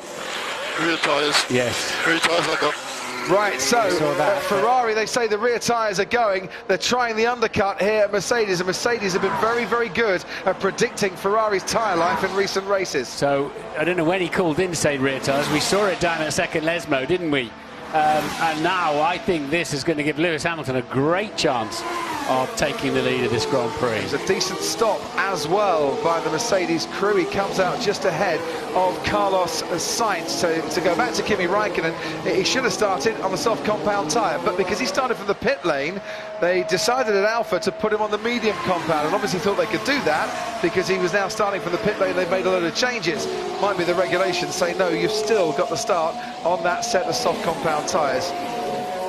Rear tyres. Yes. Rear tyres I got. Right, so Ferrari, they say the rear tyres are going. They're trying the undercut here at Mercedes, and Mercedes have been very, very good at predicting Ferrari's tyre life in recent races. So, I don't know when he called in to say rear tyres. We saw it down at second Lesmo, didn't we? And now I think this is going to give Lewis Hamilton a great chance of taking the lead of this Grand Prix. It's a decent stop as well by the Mercedes crew. He comes out just ahead of Carlos Sainz. So to go back to Kimi Raikkonen, he should have started on the soft compound tyre, but because he started from the pit lane, they decided at Alpha to put him on the medium compound, and obviously thought they could do that because he was now starting from the pit lane. They've made a load of changes. Might be the regulations say, no, you've still got to start on that set of soft compound tyres.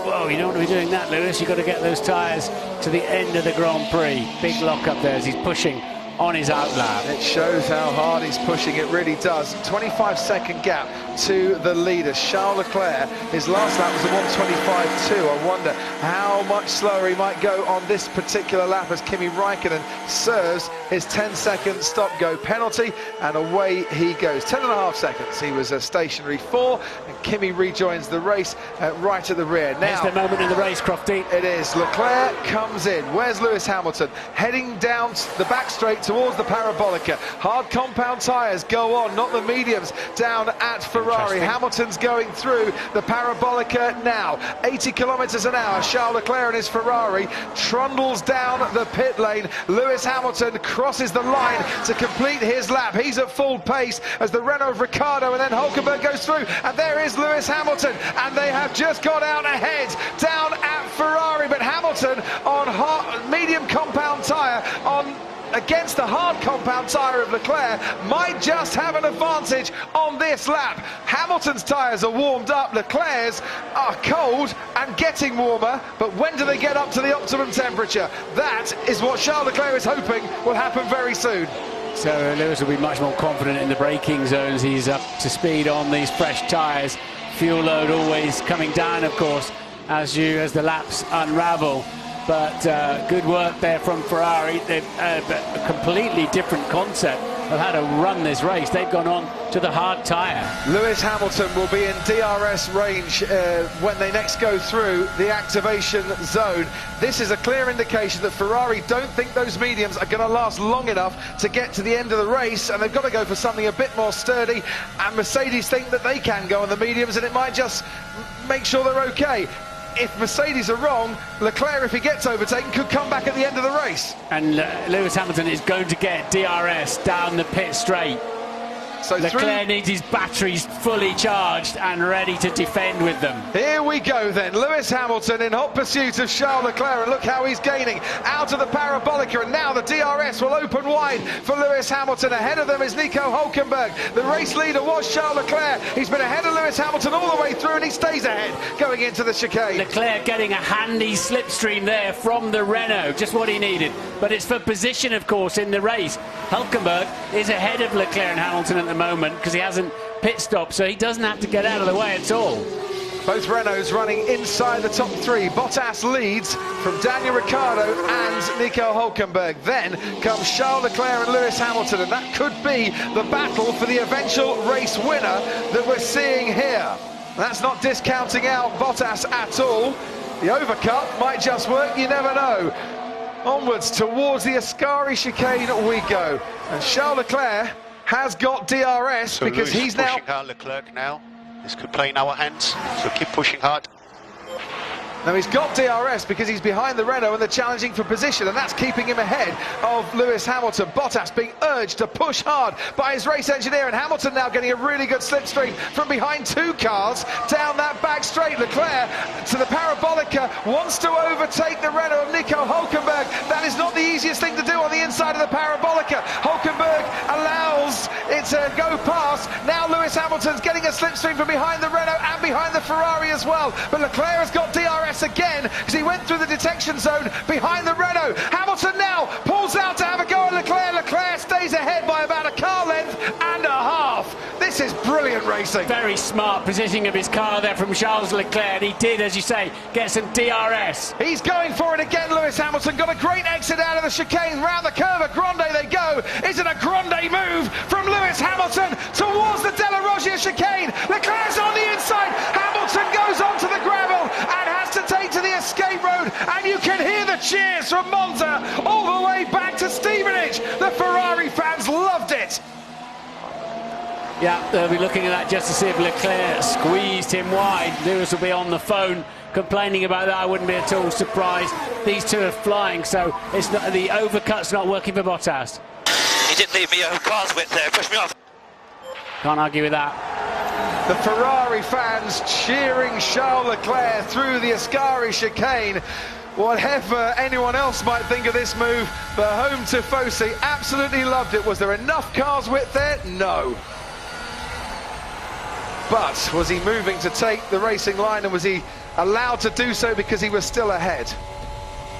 Whoa, you don't want to be doing that, Lewis. You've got to get those tyres to the end of the Grand Prix. Big lock up there as he's pushing on his outlap. It shows how hard he's pushing, it really does. 25-second gap to the leader, Charles Leclerc. His last lap was a 1:25.2. I wonder how much slower he might go on this particular lap as Kimi Raikkonen serves his 10-second stop-go penalty, and away he goes. 10.5 seconds. He was stationary for, and Kimi rejoins the race right at the rear. Now, here's the moment in the race, Crofty. It is. Leclerc comes in. Where's Lewis Hamilton? Heading down the back straight towards the parabolica. Hard compound tyres go on, not the mediums, down at Ferrari. Hamilton's going through the parabolica now. 80 kilometres an hour. Charles Leclerc and his Ferrari trundles down the pit lane. Lewis Hamilton crosses the line to complete his lap. He's at full pace as the Renault of Ricciardo, and then Hulkenberg goes through, and there is Lewis Hamilton, and they have just got out ahead down at Ferrari, but Hamilton on medium compound tyre against the hard compound tyre of Leclerc might just have an advantage on this lap. Hamilton's tyres are warmed up, Leclerc's are cold and getting warmer, but when do they get up to the optimum temperature? That is what Charles Leclerc is hoping will happen very soon. So Lewis will be much more confident in the braking zones. He's up to speed on these fresh tyres. Fuel load always coming down, of course, as the laps unravel. But good work there from Ferrari. They've a completely different concept of how to run this race. They've gone on to the hard tyre. Lewis Hamilton will be in DRS range when they next go through the activation zone. This is a clear indication that Ferrari don't think those mediums are going to last long enough to get to the end of the race, and they've got to go for something a bit more sturdy, and Mercedes think that they can go on the mediums, and it might just make sure they're okay. If Mercedes are wrong, Leclerc, if he gets overtaken, could come back at the end of the race. And Lewis Hamilton is going to get DRS down the pit straight. So Leclerc needs his batteries fully charged and ready to defend with them. Here we go then. Lewis Hamilton in hot pursuit of Charles Leclerc, and look how he's gaining out of the parabolica, and now the DRS will open wide for Lewis Hamilton. Ahead of them is Nico Hulkenberg. The race leader was Charles Leclerc. He's been ahead of Lewis Hamilton all the way through, and he stays ahead going into the chicane. Leclerc getting a handy slipstream there from the Renault, just what he needed. But it's for position, of course, in the race. Hulkenberg is ahead of Leclerc and Hamilton at the moment because he hasn't pit stopped, so he doesn't have to get out of the way at all. Both Renaults running inside the top three. Bottas leads from Daniel Ricciardo and Nico Hulkenberg. Then comes Charles Leclerc and Lewis Hamilton, and that could be the battle for the eventual race winner that we're seeing here. That's not discounting out Bottas at all. The overcut might just work, you never know. Onwards towards the Ascari chicane we go, and Charles Leclerc has got DRS, so because Lewis he's now pushing hard. Leclerc now. This could play in our hands, so keep pushing hard. Now he's got DRS because he's behind the Renault and they're challenging for position, and that's keeping him ahead of Lewis Hamilton. Bottas being urged to push hard by his race engineer, and Hamilton now getting a really good slipstream from behind two cars down that back straight. Leclerc to the Parabolica, wants to overtake the Renault of Nico Hülkenberg. That is not the easiest thing to do on the inside of the Parabolica. Hülkenberg allows it to go past. Now Lewis Hamilton's getting a slipstream from behind the Renault and behind the Ferrari as well, but Leclerc has got DRS again because he went through the detection zone behind the Renault. Hamilton now pulls out to have a go at Leclerc. Leclerc stays ahead by about a car length and a half. This is brilliant racing. Very smart positioning of his car there from Charles Leclerc, and he did, as you say, get some DRS. He's going for it again, Lewis Hamilton. Got a great exit out of the chicane. Round the curve, a grande they go. Is it a grande move from Lewis Hamilton towards the De La Roggia chicane? Leclerc's on the inside. Hamilton goes onto the gravel and has to take to the escape road, and you can hear the cheers from Monza all the way back to Stevenage. The Ferrari fans loved it. Yeah, they'll be looking at that just to see if Leclerc squeezed him wide. Lewis will be on the phone complaining about that. I wouldn't be at all surprised. These two are flying, so it's not, the overcut's not working for Bottas. He didn't leave me a car's width there, pushed me off. Can't argue with that. The Ferrari fans cheering Charles Leclerc through the Ascari chicane. Whatever anyone else might think of this move, the home Tifosi absolutely loved it. Was there enough cars width there? No. But was he moving to take the racing line, and was he allowed to do so because he was still ahead?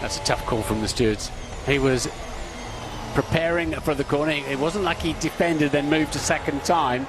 That's a tough call from the stewards. He was preparing for the corner. It wasn't like he defended then moved a second time,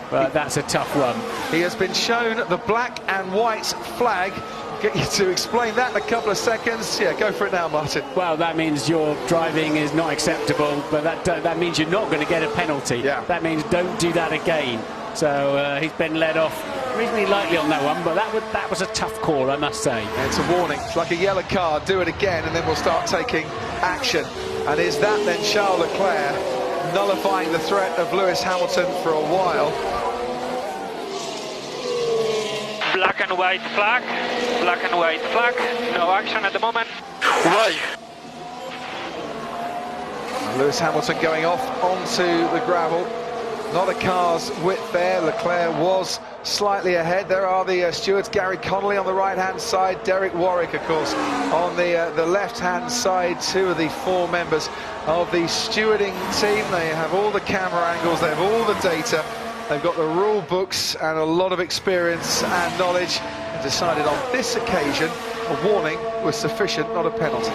but that's a tough one. He has been shown the black and white flag. Get you to explain that in a couple of seconds. Yeah, go for it now, Martin. Well, that means your driving is not acceptable, but that means you're not going to get a penalty. Yeah. That means don't do that again. So he's been led off reasonably lightly on that one, but that was a tough call, I must say. Yeah, it's a warning. It's like a yellow card. Do it again, and then we'll start taking action. And is that then Charles Leclerc nullifying the threat of Lewis Hamilton for a while? Black and white flag. Black and white flag. No action at the moment. Why? Lewis Hamilton going off onto the gravel. Not a car's width there. Leclerc was slightly ahead. There are the stewards, Gary Connolly on the right-hand side, Derek Warwick, of course, on the left-hand side. Two of the four members of the stewarding team. They have all the camera angles, they have all the data. They've got the rule books and a lot of experience and knowledge, and decided on this occasion a warning was sufficient, not a penalty.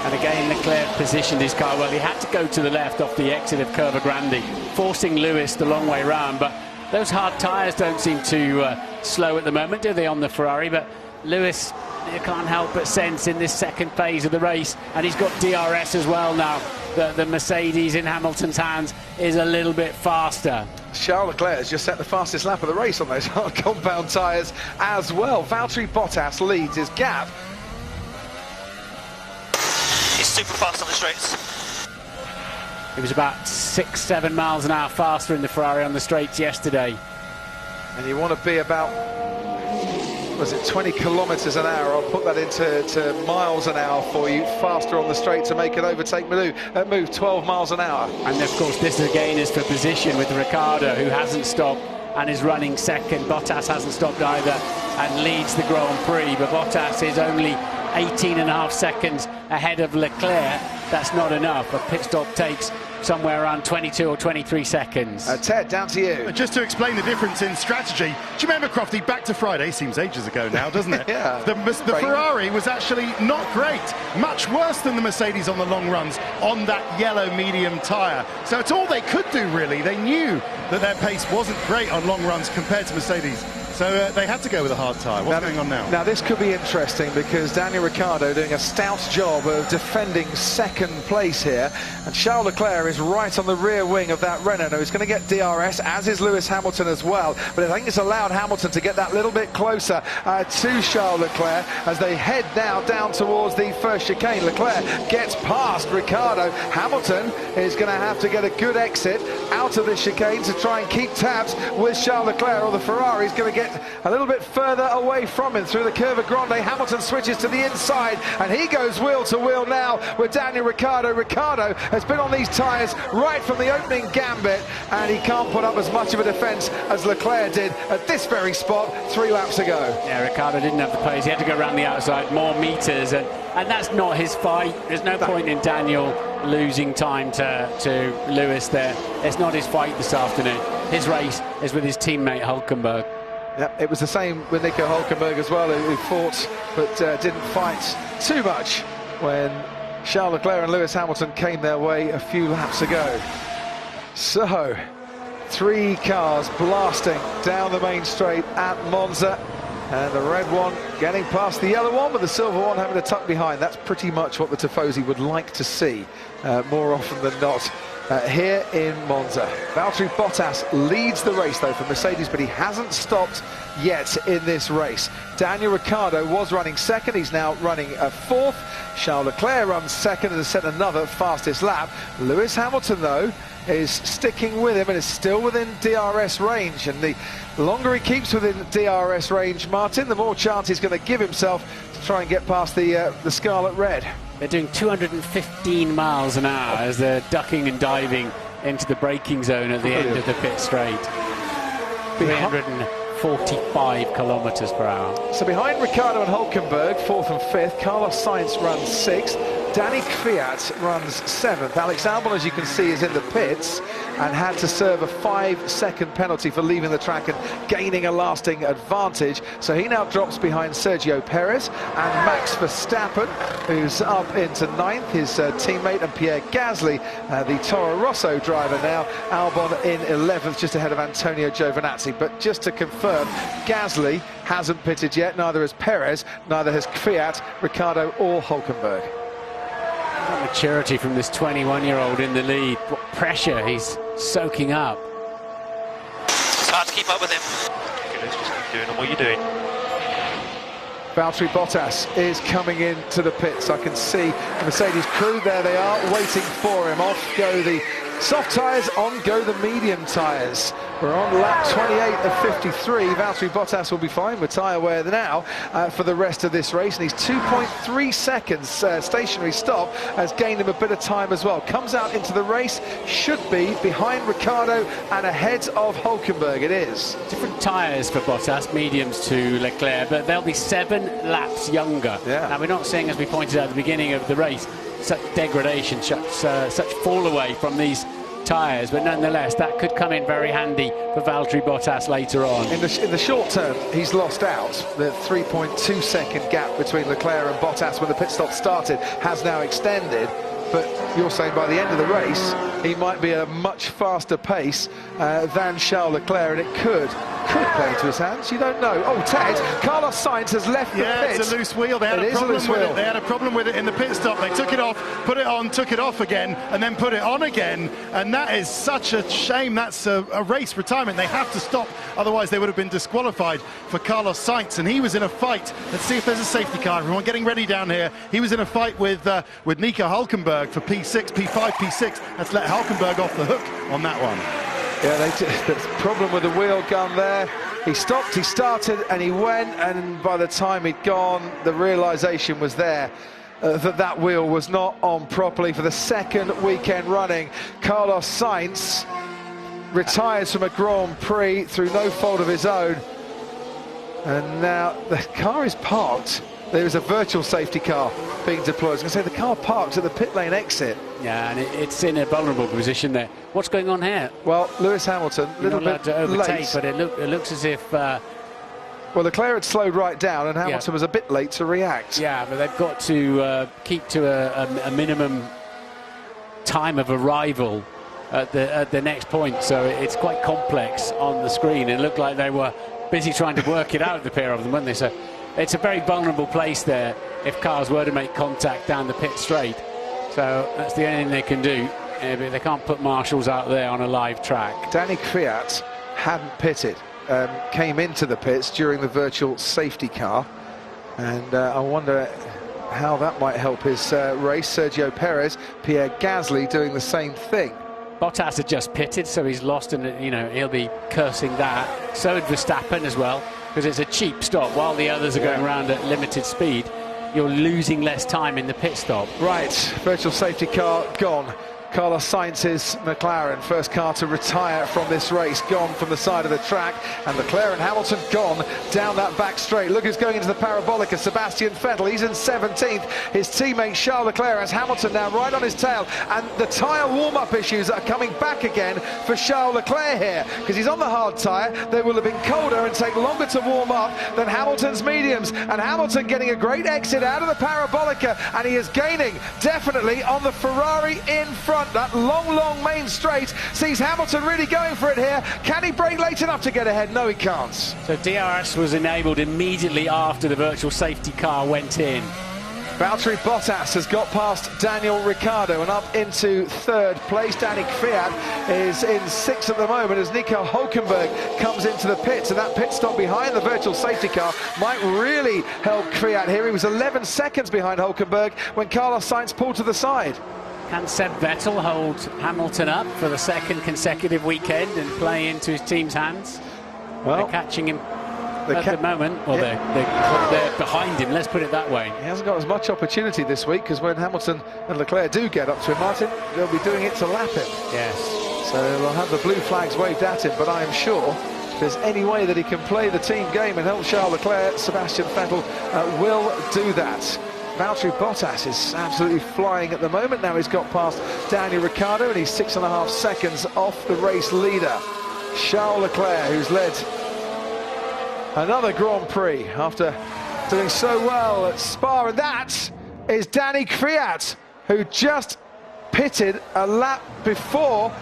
And again, Leclerc positioned his car well. He had to go to the left off the exit of Curva Grande, forcing Lewis the long way round. But those hard tyres don't seem too slow at the moment, do they, on the Ferrari? But Lewis, you can't help but sense in this second phase of the race, and he's got DRS as well now. The Mercedes in Hamilton's hands is a little bit faster. Charles Leclerc has just set the fastest lap of the race on those hard compound tyres as well. Valtteri Bottas leads his gap. He's super fast on the straights. He was about 6-7 miles an hour faster in the Ferrari on the straights yesterday. And you want to be about, was it 20 kilometres an hour? I'll put that into miles an hour for you. Faster on the straight to make an overtake move 12 miles an hour. And of course this again is for position with Ricciardo, who hasn't stopped and is running second. Bottas hasn't stopped either and leads the Grand Prix, but Bottas is only 18.5 seconds ahead of Leclerc. That's not enough. A pit stop takes somewhere around 22 or 23 seconds. Ted, down to you. Just to explain the difference in strategy, do you remember, Crofty, back to Friday, seems ages ago now, doesn't it? Yeah. The Ferrari was actually not great, much worse than the Mercedes on the long runs on that yellow medium tyre. So it's all they could do, really. They knew that their pace wasn't great on long runs compared to Mercedes. So they had to go with a hard tyre. What's going on now? Now this could be interesting because Daniel Ricciardo doing a stout job of defending second place here, and Charles Leclerc is right on the rear wing of that Renault. He's going to get DRS, as is Lewis Hamilton as well, but I think it's allowed Hamilton to get that little bit closer to Charles Leclerc as they head now down towards the first chicane. Leclerc gets past Ricciardo. Hamilton is going to have to get a good exit out of this chicane to try and keep tabs with Charles Leclerc, or the Ferrari is going to get a little bit further away from him through the Curva Grande. Hamilton switches to the inside, and he goes wheel to wheel now with Daniel Ricciardo. Ricciardo has been on these tyres right from the opening gambit, and he can't put up as much of a defence as Leclerc did at this very spot 3 laps ago. Yeah, Ricciardo didn't have the pace. He had to go around the outside, more metres, and that's not his fight. There's no point in Daniel losing time to Lewis there. It's not his fight this afternoon. His race is with his teammate Hulkenberg. Yep, it was the same with Nico Hulkenberg as well, who fought but didn't fight too much when Charles Leclerc and Lewis Hamilton came their way a few laps ago. So, 3 cars blasting down the main straight at Monza, and the red one getting past the yellow one, but the silver one having to tuck behind. That's pretty much what the Tifosi would like to see more often than not here in Monza. Valtteri Bottas leads the race though for Mercedes, but he hasn't stopped yet in this race. Daniel Ricciardo was running second, he's now running 4th. Charles Leclerc runs second and has set another fastest lap. Lewis Hamilton though is sticking with him and is still within DRS range, and the longer he keeps within DRS range, Martin, the more chance he's going to give himself to try and get past the Scarlet Red. They're doing 215 miles an hour as they're ducking and diving into the braking zone at the end of the pit straight. 345 kilometres per hour. So behind Ricciardo and Hulkenberg, 4th and 5th, Carlos Sainz runs 6th, Danny Kvyat runs 7th. Alex Albon, as you can see, is in the pits and had to serve a 5-second penalty for leaving the track and gaining a lasting advantage. So he now drops behind Sergio Perez and Max Verstappen, who's up into 9th, his teammate, and Pierre Gasly, the Toro Rosso driver now. Albon in 11th, just ahead of Antonio Giovinazzi. But just to confirm, Gasly hasn't pitted yet, neither has Perez, neither has Kvyat, Ricciardo or Hulkenberg. What maturity from this 21-year-old in the lead. What pressure he's soaking up. It's hard to keep up with him. Just keep doing what you're doing. Valtteri Bottas is coming into the pits. I can see the Mercedes crew, there they are, waiting for him. Off go the soft tyres, on go the medium tyres. We're on lap 28 of 53. Valtteri Bottas will be fine with tyre wear now for the rest of this race, and he's 2.3 seconds stationary stop has gained him a bit of time as well. Comes out into the race, should be behind Ricciardo and ahead of Hulkenberg. It is. Different tyres for Bottas, mediums to Leclerc, but they'll be 7 laps younger. Yeah. Now, we're not seeing, as we pointed out at the beginning of the race, such degradation, such fall away from these tyres, but nonetheless that could come in very handy for Valtteri Bottas later on. In the short term, he's lost out. The 3.2 second gap between Leclerc and Bottas when the pit stop started has now extended, but you're saying by the end of the race he might be at a much faster pace than Charles Leclerc, and it could play into his hands. You don't know. Oh, Ted, Carlos Sainz has left the pit. Yeah, it's a loose wheel. They had a problem with it. They had a problem with it in the pit stop. They took it off, put it on, took it off again, and then put it on again. And that is such a shame. That's a race retirement. They have to stop, otherwise they would have been disqualified for Carlos Sainz. And he was in a fight. Let's see if there's a safety car. Everyone getting ready down here. He was in a fight with Nico Hulkenberg for P6, P5, P6. Let's let Hulkenberg off the hook on that one. Yeah, the problem with the wheel gun there. He stopped, he started, and he went, and by the time he'd gone, the realisation was there that wheel was not on properly for the 2nd weekend running. Carlos Sainz retires from a Grand Prix through no fault of his own, and now the car is parked. There is a virtual safety car being deployed. I was going to say, the car parked at the pit lane exit. Yeah, and it's in a vulnerable position there. What's going on here? Well, Lewis Hamilton, a little bit to overtake, late. but it looks as if... well, Leclerc had slowed right down, and Hamilton was a bit late to react. Yeah, but they've got to keep to a minimum time of arrival at the next point, so it's quite complex on the screen. It looked like they were busy trying to work it out, the pair of them, weren't they? So it's a very vulnerable place there if cars were to make contact down the pit straight. So that's the only thing they can do. But they can't put marshals out there on a live track. Danny Kvyat hadn't pitted, came into the pits during the virtual safety car, and I wonder how that might help his race. Sergio Perez, Pierre Gasly doing the same thing. Bottas had just pitted, so he's lost, and you know he'll be cursing that. So had Verstappen as well, because it's a cheap stop while the others are going around at limited speed. You're losing less time in the pit stop. Right, virtual safety car gone. Carlos Sainz's McLaren, first car to retire from this race, gone from the side of the track, and Leclerc and Hamilton gone down that back straight. Look who's going into the parabolica, Sebastian Vettel. He's in 17th. His teammate Charles Leclerc has Hamilton now right on his tail, and the tyre warm-up issues are coming back again for Charles Leclerc here, because he's on the hard tyre. They will have been colder and take longer to warm up than Hamilton's mediums, and Hamilton getting a great exit out of the parabolica, and he is gaining definitely on the Ferrari in front. That long main straight sees Hamilton really going for it here. Can he brake late enough to get ahead? No, he can't. So DRS was enabled immediately after the virtual safety car went in. Valtteri Bottas has got past Daniel Ricciardo and up into third place. Danny Kvyat is in sixth at the moment as Nico Hülkenberg comes into the pits, and that pit stop behind the virtual safety car might really help Kvyat here. He was 11 seconds behind Hülkenberg when Carlos Sainz pulled to the side. Can Seb Vettel hold Hamilton up for the second consecutive weekend and play into his team's hands? Well, they're catching him at the moment. Well, they're behind him, let's put it that way. He hasn't got as much opportunity this week, because when Hamilton and Leclerc do get up to him, Martin, they'll be doing it to lap him. Yes. So they'll have the blue flags waved at him, but I am sure if there's any way that he can play the team game and help Charles Leclerc, Sebastian Vettel will do that. Valtteri Bottas is absolutely flying at the moment. Now he's got past Daniel Ricciardo, and he's 6.5 seconds off the race leader. Charles Leclerc, who's led another Grand Prix after doing so well at Spa, and that is Danny Kvyat, who just pitted a lap before,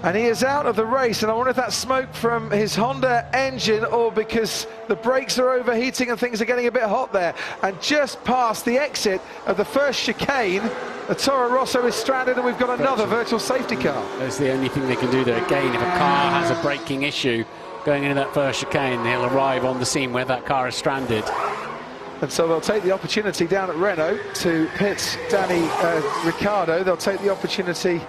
and he is out of the race. And I wonder if that's smoke from his Honda engine, or because the brakes are overheating and things are getting a bit hot there. And just past the exit of the first chicane, the Toro Rosso is stranded, and we've got another virtual safety car. That's the only thing they can do there. Again, if a car has a braking issue going into that first chicane, they'll arrive on the scene where that car is stranded. And so they'll take the opportunity down at Renault to pit Danny Ricciardo. They'll take the opportunity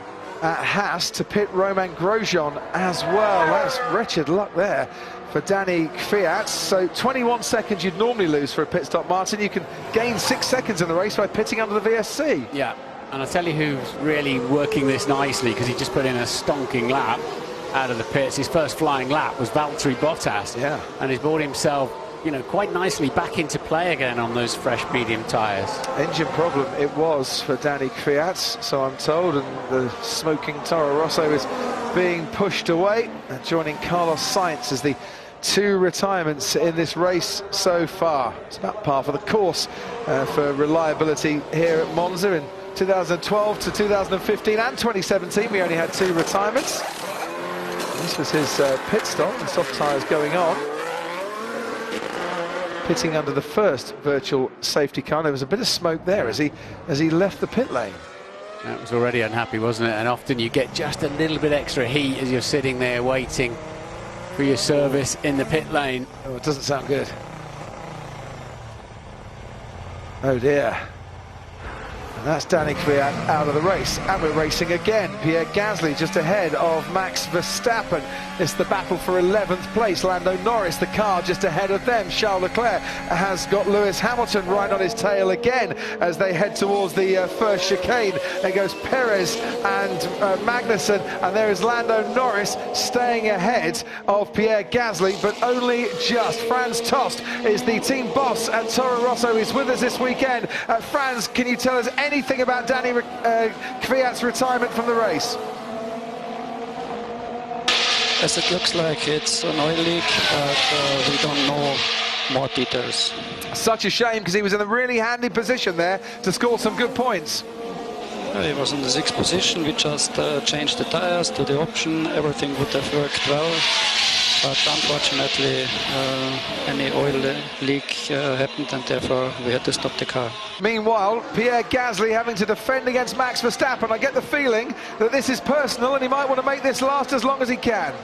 at Haas to pit Romain Grosjean as well. That's wretched luck there for Danny Kvyat. So 21 seconds you'd normally lose for a pit stop, Martin. You can gain 6 seconds in the race by pitting under the VSC. Yeah, and I'll tell you who's really working this nicely, because he just put in a stonking lap out of the pits. His first flying lap was Valtteri Bottas. Yeah. And he's brought himself, you know, quite nicely back into play again on those fresh medium tyres. Engine problem it was for Danny Kvyat, so I'm told, and the smoking Toro Rosso is being pushed away, and joining Carlos Sainz as the two retirements in this race so far. It's about par for the course for reliability here at Monza. In 2012 to 2015 and 2017 we only had 2 retirements. This was his pit stop, the soft tyres going on. Pitting under the first virtual safety car. There was a bit of smoke there as he left the pit lane. That was already unhappy, wasn't it? And often you get just a little bit extra heat as you're sitting there waiting for your service in the pit lane. Oh, it doesn't sound good. Oh dear. And that's Danny Kvyat out of the race, and we're racing again. Pierre Gasly just ahead of Max Verstappen. It's the battle for 11th place. Lando Norris, the car, just ahead of them. Charles Leclerc has got Lewis Hamilton right on his tail again as they head towards the first chicane. There goes Perez and Magnussen, and there is Lando Norris staying ahead of Pierre Gasly, but only just. Franz Tost is the team boss at Toro Rosso. He's with us this weekend. Franz, can you tell us anything about Danny Kvyat's retirement from the race? As it looks like, it's an oil leak, but we don't know more details. Such a shame, because he was in a really handy position there to score some good points. He was in the 6th position. We just changed the tires to the option. Everything would have worked well, but unfortunately any oil leak happened, and therefore we had to stop the car. Meanwhile, Pierre Gasly having to defend against Max Verstappen. I get the feeling that this is personal, and he might want to make this last as long as he can.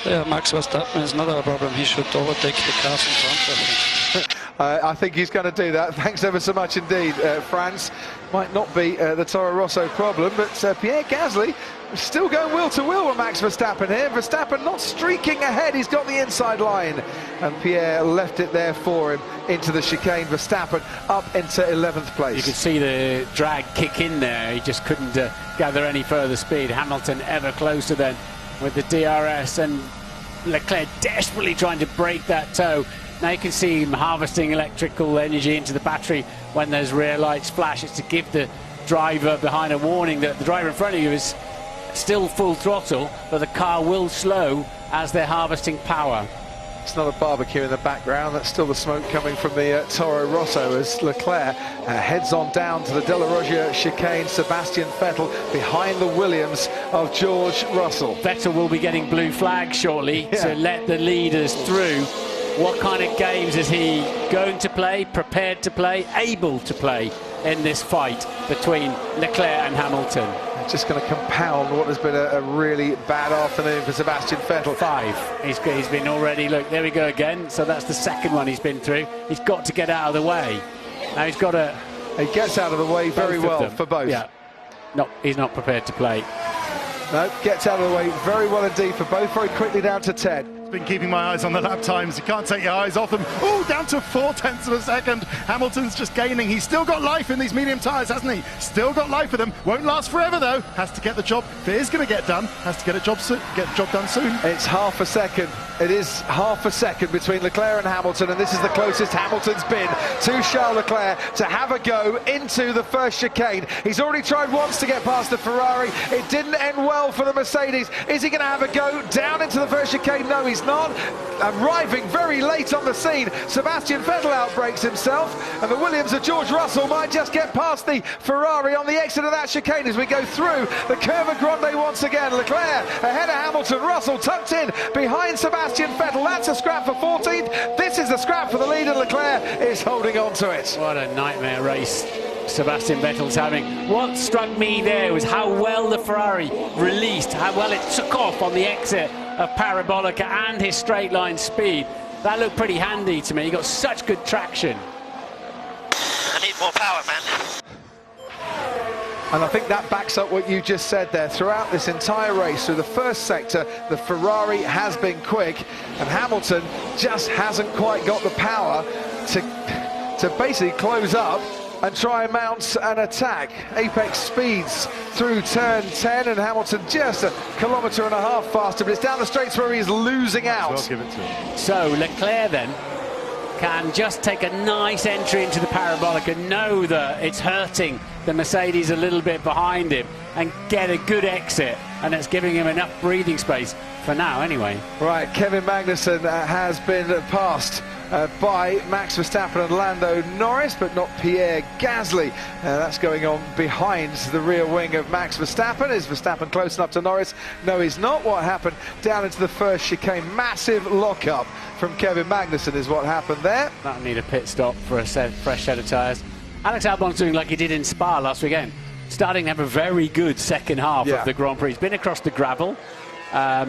Yeah, Max Verstappen is not a problem. He should overtake the cars in front of him. I think he's going to do that. Thanks ever so much indeed, Franz. Might not be the Toro Rosso problem, but Pierre Gasly still going wheel to wheel with Max Verstappen here. Verstappen not streaking ahead, he's got the inside line, and Pierre left it there for him into the chicane. Verstappen up into 11th place. You could see the drag kick in there, he just couldn't gather any further speed. Hamilton ever closer then with the DRS, and Leclerc desperately trying to break that toe. Now you can see him harvesting electrical energy into the battery when those rear lights flash. It's to give the driver behind a warning that the driver in front of you is still full throttle, but the car will slow as they're harvesting power. It's not a barbecue in the background, that's still the smoke coming from the Toro Rosso as Leclerc heads on down to the De La Roggia chicane. Sebastian Vettel behind the Williams of George Russell. Vettel will be getting blue flag shortly to let the leaders through. What kind of games is he going to play, prepared to play, able to play in this fight between Leclerc and Hamilton? Just going to compound what has been a really bad afternoon for Sebastian Vettel. 5. He's been already, look, there we go again. So that's the second one he's been through. He's got to get out of the way. Now he's got to... He gets out of the way very well for both. Yeah. No, he's not prepared to play. No, gets out of the way very well indeed for both. Very quickly down to 10. Been keeping my eyes on the lap times. You can't take your eyes off them. Oh, down to 0.4 of a second. Hamilton's just gaining. He's still got life in these medium tyres, hasn't he? Still got life with them. Won't last forever though. Has to get the job. If it is going to get done, has to get the job done soon. It's half a second. It is half a second between Leclerc and Hamilton, and this is the closest Hamilton's been to Charles Leclerc to have a go into the first chicane. He's already tried once to get past the Ferrari. It didn't end well for the Mercedes. Is he going to have a go down into the first chicane? No, he's not. Arriving very late on the scene, Sebastian Vettel outbrakes himself, and the Williams of George Russell might just get past the Ferrari on the exit of that chicane as we go through the Curva Grande once again. Leclerc ahead of Hamilton, Russell tucked in behind Sebastian Vettel. That's a scrap for 14th. This is the scrap for the lead, and Leclerc is holding on to it. What a nightmare race Sebastian Vettel's having. What struck me there was how well the Ferrari released, how well it took off on the exit of Parabolica and his straight line speed. That looked pretty handy to me. He got such good traction. I need more power, man. And I think that backs up what you just said there. Throughout this entire race, through the first sector, the Ferrari has been quick, and Hamilton just hasn't quite got the power to basically close up and try and mount an attack. Apex speeds through turn 10, and Hamilton just 1.5 kilometres faster, but it's down the straights where he's losing out. I'll give it to him. So Leclerc then can just take a nice entry into the Parabolica, know that it's hurting the Mercedes a little bit behind him, and get a good exit, and it's giving him enough breathing space for now anyway. Right, Kevin Magnussen has been passed by Max Verstappen and Lando Norris, but not Pierre Gasly. That's going on behind the rear wing of Max Verstappen. Is Verstappen close enough to Norris? No, he's not. What happened down into the first chicane? Massive lock-up from Kevin Magnussen is what happened there. That'll need a pit stop for a fresh set of tyres. Alex Albon's doing like he did in Spa last weekend, starting to have a very good second half of the Grand Prix. He's been across the gravel.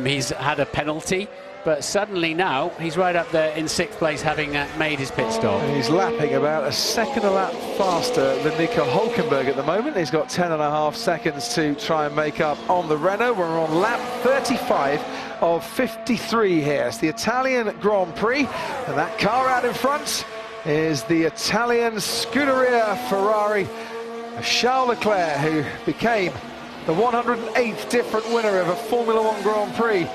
He's had a penalty, but suddenly now he's right up there in 6th place, having made his pit stop. And he's lapping about a second a lap faster than Nico Hülkenberg at the moment. He's got 10.5 seconds to try and make up on the Renault. We're on lap 35 of 53 here. It's the Italian Grand Prix, and that car out in front is the Italian Scuderia Ferrari of Charles Leclerc, who became the 108th different winner of a Formula One Grand Prix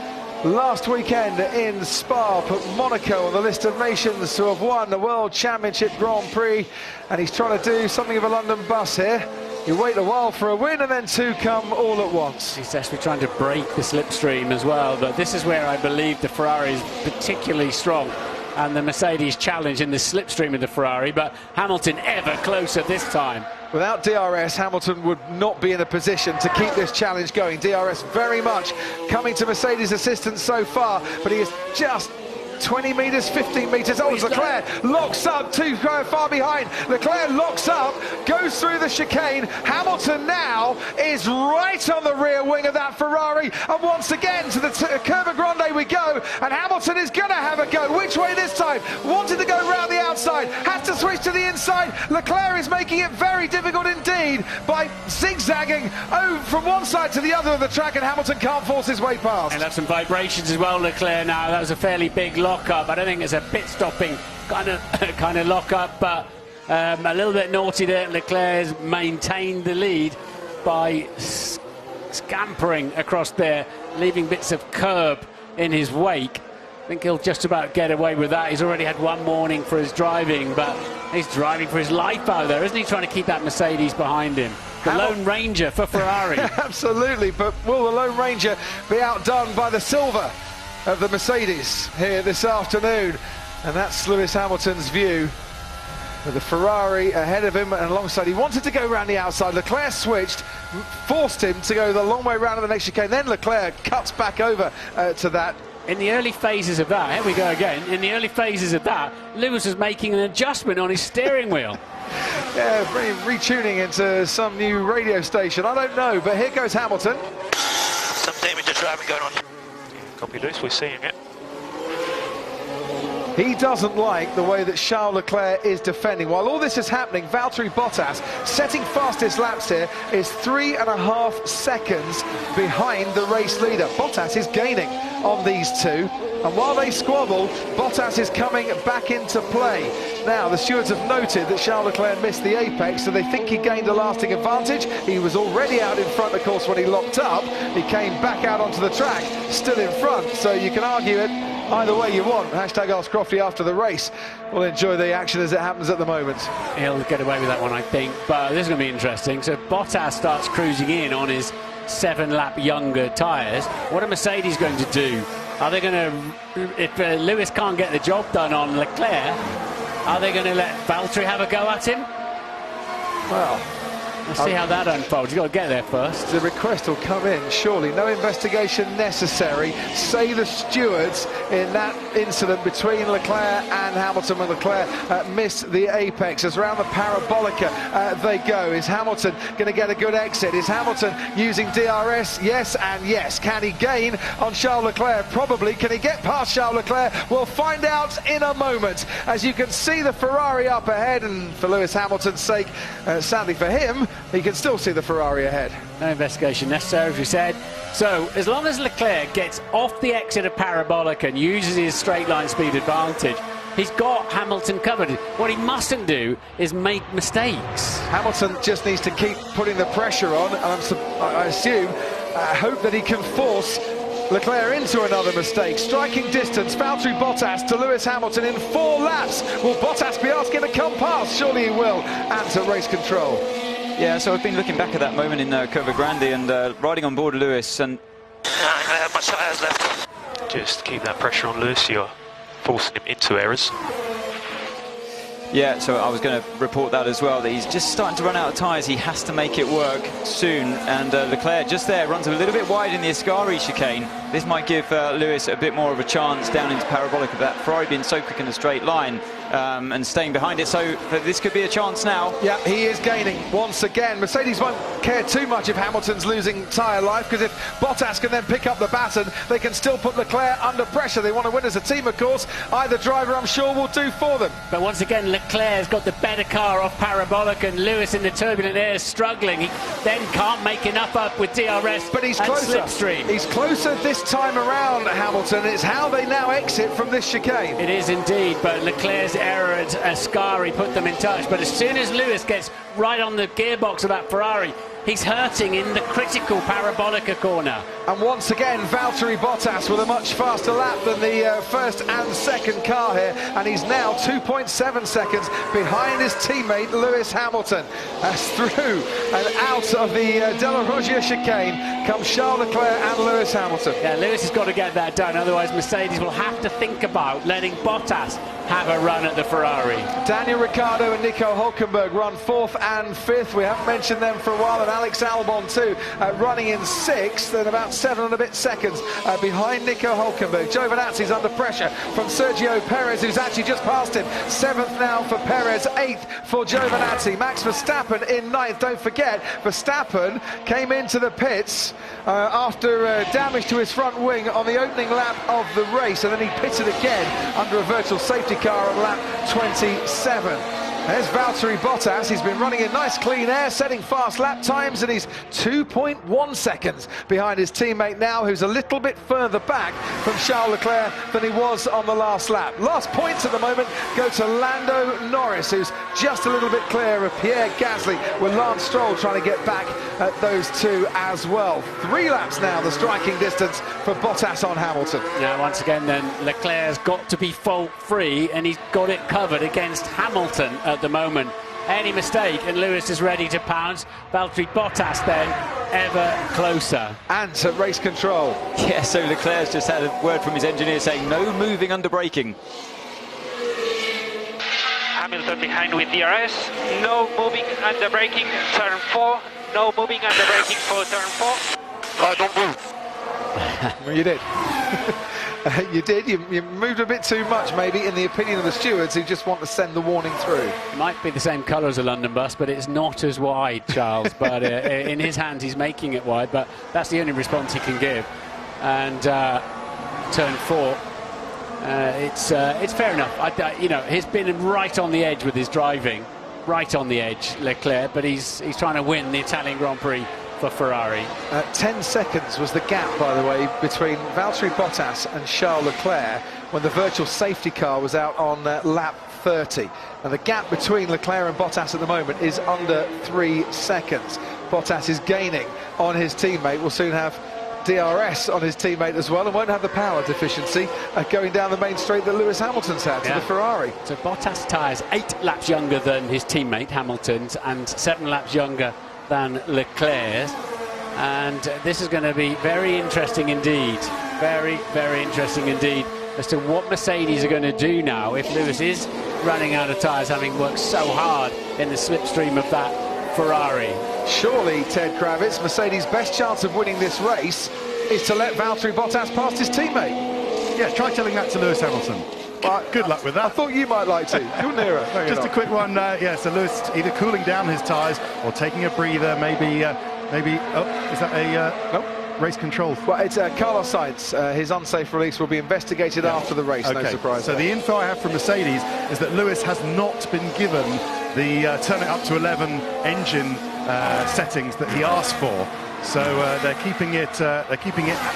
last weekend in Spa. Put Monaco on the list of nations who have won the World Championship Grand Prix, and he's trying to do something of a London bus here. You wait a while for a win, and then two come all at once. He's actually trying to break the slipstream as well, but this is where I believe the Ferrari is particularly strong, and the Mercedes challenge in the slipstream of the Ferrari, but Hamilton ever closer this time. Without DRS, Hamilton would not be in a position to keep this challenge going. DRS very much coming to Mercedes' assistance so far, but he is just 20 metres, 15 metres. Oh, Leclerc locks up, too far behind. Leclerc locks up, goes through the chicane. Hamilton now is right on the rear wing of that Ferrari. And once again, to the Curva Grande we go. And Hamilton is going to have a go. Which way this time? Wanted to go round the outside, has to switch to the inside. Leclerc is making it very difficult indeed by zigzagging from one side to the other of the track, and Hamilton can't force his way past. And that's some vibrations as well, Leclerc now. That was a fairly big lock-up. I don't think it's a pit-stopping kind of lock-up, but a little bit naughty there. Leclerc has maintained the lead by scampering across there, leaving bits of curb in his wake. I think he'll just about get away with that. He's already had one warning for his driving, but he's driving for his life out there, isn't he, trying to keep that Mercedes behind him? The Lone Ranger for Ferrari. Absolutely, but will the Lone Ranger be outdone by the silver of the Mercedes here this afternoon? And that's Lewis Hamilton's view, with the Ferrari ahead of him and alongside. He wanted to go around the outside. Leclerc switched, forced him to go the long way around in the next chicane. Then Leclerc cuts back over to that. In the early phases of that, here we go again, in the early phases of that, Lewis was making an adjustment on his steering wheel. Yeah, retuning into some new radio station. I don't know, but here goes Hamilton. Some damage to driving going on. Copy, Lewis, we're seeing it. He doesn't like the way that Charles Leclerc is defending. While all this is happening, Valtteri Bottas, setting fastest laps here, is 3.5 seconds behind the race leader. Bottas is gaining on these two, and while they squabble, Bottas is coming back into play. Now, the stewards have noted that Charles Leclerc missed the apex, so they think he gained a lasting advantage. He was already out in front, of course, when he locked up. He came back out onto the track, still in front, so you can argue it either way you want. Hashtag Ask Crofty after the race. We'll enjoy the action as it happens at the moment. He'll get away with that one, I think, but this is going to be interesting. So Bottas starts cruising in on his 7-lap younger tyres. What are Mercedes going to do? Are they going to, if Lewis can't get the job done on Leclerc, are they going to let Valtteri have a go at him? Well, we'll see how that unfolds. You've got to get there first. The request will come in, surely. No investigation necessary. Say the stewards in that incident between Leclerc and Hamilton, when Leclerc missed the apex. As around the parabolica they go. Is Hamilton going to get a good exit? Is Hamilton using DRS? Yes and yes. Can he gain on Charles Leclerc? Probably. Can he get past Charles Leclerc? We'll find out in a moment. As you can see, the Ferrari up ahead, and for Lewis Hamilton's sake, sadly for him, he can still see the Ferrari ahead. No investigation necessary, as we said. So, as long as Leclerc gets off the exit of parabolic and uses his straight line speed advantage, he's got Hamilton covered. What he mustn't do is make mistakes. Hamilton just needs to keep putting the pressure on, and I hope that he can force Leclerc into another mistake. Striking distance, Valtteri Bottas to Lewis Hamilton in 4 laps. Will Bottas be asking to come past? Surely he will. And to race control. Yeah, so I've been looking back at that moment in Curva Grande and riding on board Lewis, and I have my tyres left. Just keep that pressure on Lewis. You're forcing him into errors. yeah, so I was going to report that as well, that he's just starting to run out of tyres. He has to make it work soon, and Leclerc just there runs a little bit wide in the Ascari chicane. This might give Lewis a bit more of a chance down into parabolic of that Ferrari being so quick in a straight line and staying behind it, so this could be a chance now. Yeah, he is gaining once again. Mercedes won't care too much if Hamilton's losing tyre life, because if Bottas can then pick up the baton, they can still put Leclerc under pressure. They want to win as a team, of course. Either driver, I'm sure, will do for them. But once again, Leclerc's got the better car off parabolic, and Lewis in the turbulent air is struggling. He then can't make enough up with DRS, but he's and closer. Slipstream. He's closer this time around, Hamilton. It's how they now exit from this chicane. It is indeed, but Leclerc's error at Ascari put them in touch. But as soon as Lewis gets right on the gearbox of that Ferrari, he's hurting in the critical parabolica corner. And once again, Valtteri Bottas with a much faster lap than the first and second car here, and he's now 2.7 seconds behind his teammate Lewis Hamilton. As through and out of the De La Roggia chicane comes Charles Leclerc and Lewis Hamilton. Yeah, Lewis has got to get that done, otherwise Mercedes will have to think about letting Bottas have a run at the Ferrari. Daniel Ricciardo and Nico Hülkenberg run 4th and 5th. We haven't mentioned them for a while, and Alex Albon too running in 6th, and about 7 and a bit seconds behind Nico Hülkenberg. Giovinazzi's under pressure from Sergio Perez, who's actually just passed him. 7th now for Perez, 8th for Giovinazzi. Max Verstappen in 9th. Don't forget, Verstappen came into the pits after damage to his front wing on the opening lap of the race, and then he pitted again under a virtual safety car on lap 27. There's Valtteri Bottas. He's been running in nice clean air, setting fast lap times, and he's 2.1 seconds behind his teammate now, who's a little bit further back from Charles Leclerc than he was on the last lap. Last points at the moment go to Lando Norris, who's just a little bit clear of Pierre Gasly, with Lance Stroll trying to get back at those two as well. 3 laps now, the striking distance for Bottas on Hamilton. Now, once again, then, Leclerc's got to be fault-free, and he's got it covered against Hamilton at the moment. Any mistake and Lewis is ready to pounce. Valtteri Bottas then ever closer. And to race control. Yeah, so Leclerc's just had a word from his engineer saying no moving under braking. Hamilton behind with DRS. No moving under braking, turn 4. No moving under braking for turn 4. I don't move. Well, you did. You did. You moved a bit too much, maybe, in the opinion of the stewards, who just want to send the warning through. It might be the same colour as a London bus, but it's not as wide, Charles. But in his hands, he's making it wide. But that's the only response he can give. And turn 4, it's fair enough. You know, he's been right on the edge with his driving, right on the edge, Leclerc. But he's trying to win the Italian Grand Prix for Ferrari. 10 seconds was the gap, by the way, between Valtteri Bottas and Charles Leclerc when the virtual safety car was out on lap 30. And the gap between Leclerc and Bottas at the moment is under 3 seconds. Bottas is gaining on his teammate. Will soon have DRS on his teammate as well, and won't have the power deficiency going down the main straight that Lewis Hamilton's had to the Ferrari. So Bottas' tyres 8 laps younger than his teammate Hamilton's, and 7 laps younger than Leclerc's, and this is going to be very interesting indeed. Very, very interesting indeed as to what Mercedes are going to do now if Lewis is running out of tyres, having worked so hard in the slipstream of that Ferrari. Surely, Ted Kravitz, Mercedes' best chance of winning this race is to let Valtteri Bottas past his teammate. Yeah, try telling that to Lewis Hamilton. Good luck with that. I thought you might like to. You're nearer. No, just a quick one. Yeah, so Lewis either cooling down his tyres or taking a breather. Maybe. Oh, is that a nope. Race control? Well, it's Carlos Sainz. His unsafe release will be investigated after the race. Okay. No surprise. So the info I have from Mercedes is that Lewis has not been given the turn it up to 11 engine settings that he asked for. So they're keeping it